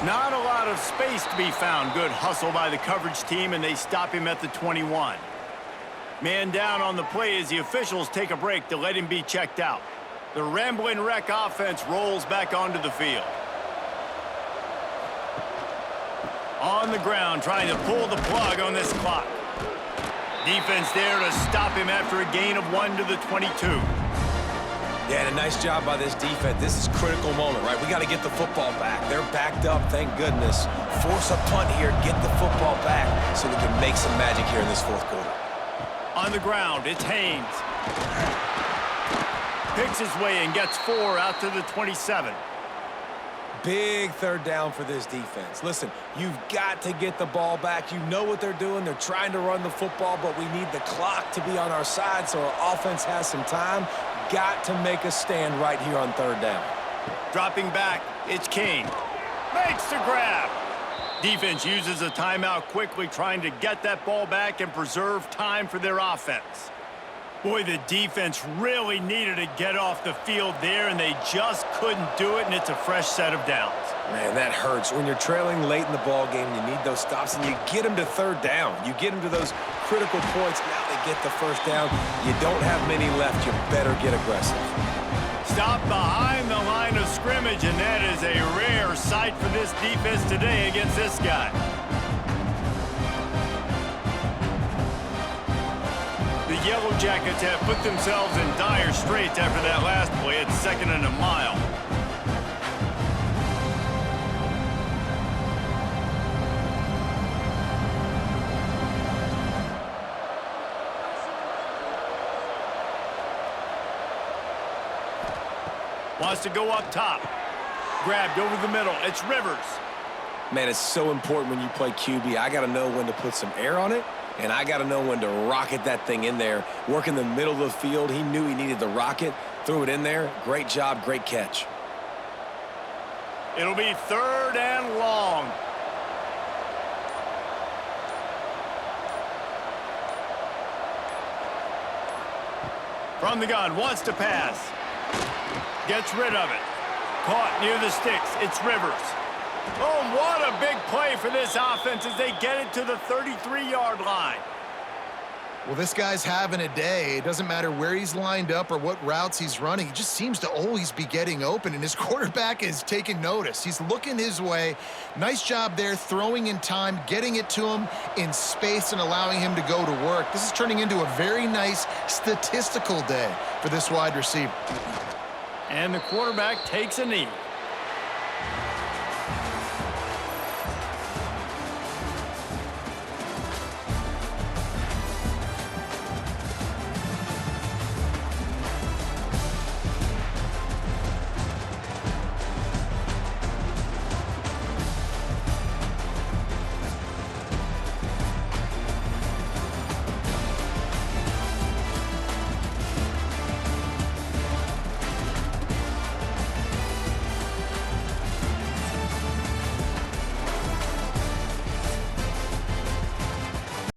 Not a lot of space to be found. Good hustle by the coverage team, and they stop him at the 21. Man down on the play as the officials take a break to let him be checked out. The Rambling Wreck offense rolls back onto the field. On the ground, trying to pull the plug on this clock. Defense there to stop him after a gain of 1 to the 22. Yeah, and a nice job by this defense. This is a critical moment, right? We got to get the football back. They're backed up, thank goodness. Force a punt here, get the football back so we can make some magic here in this 4th quarter. On the ground, it's Haynes. Picks his way and gets 4 out to the 27. Big 3rd down for this defense. Listen, you've got to get the ball back. You know what they're doing. They're trying to run the football, but we need the clock to be on our side so our offense has some time. Got to make a stand right here on 3rd down. Dropping back, it's King. Makes the grab. Defense uses a timeout quickly, trying to get that ball back and preserve time for their offense. Boy, the defense really needed to get off the field there, and they just couldn't do it, and it's a fresh set of downs. Man, that hurts. When you're trailing late in the ball game, you need those stops, and you get them to 3rd down. You get them to those critical points. Now they get the 1st down. You don't have many left. You better get aggressive. Stop behind the line of scrimmage, and that is a rare sight for this defense today against this guy. The Yellow Jackets have put themselves in dire straits after that last play at 2nd and a mile. Wants to go up top. Grabbed over the middle. It's Rivers. Man, it's so important when you play QB. I got to know when to put some air on it, and I got to know when to rocket that thing in there. Work in the middle of the field. He knew he needed the rocket. Threw it in there. Great job, great catch. It'll be 3rd and long. From the gun, wants to pass. Gets rid of it. Caught near the sticks. It's Rivers. Oh, what a big play for this offense as they get it to the 33-yard line. Well, this guy's having a day. It doesn't matter where he's lined up or what routes he's running. He just seems to always be getting open, and his quarterback is taking notice. He's looking his way. Nice job there, throwing in time, getting it to him in space and allowing him to go to work. This is turning into a very nice statistical day for this wide receiver. And the quarterback takes a knee.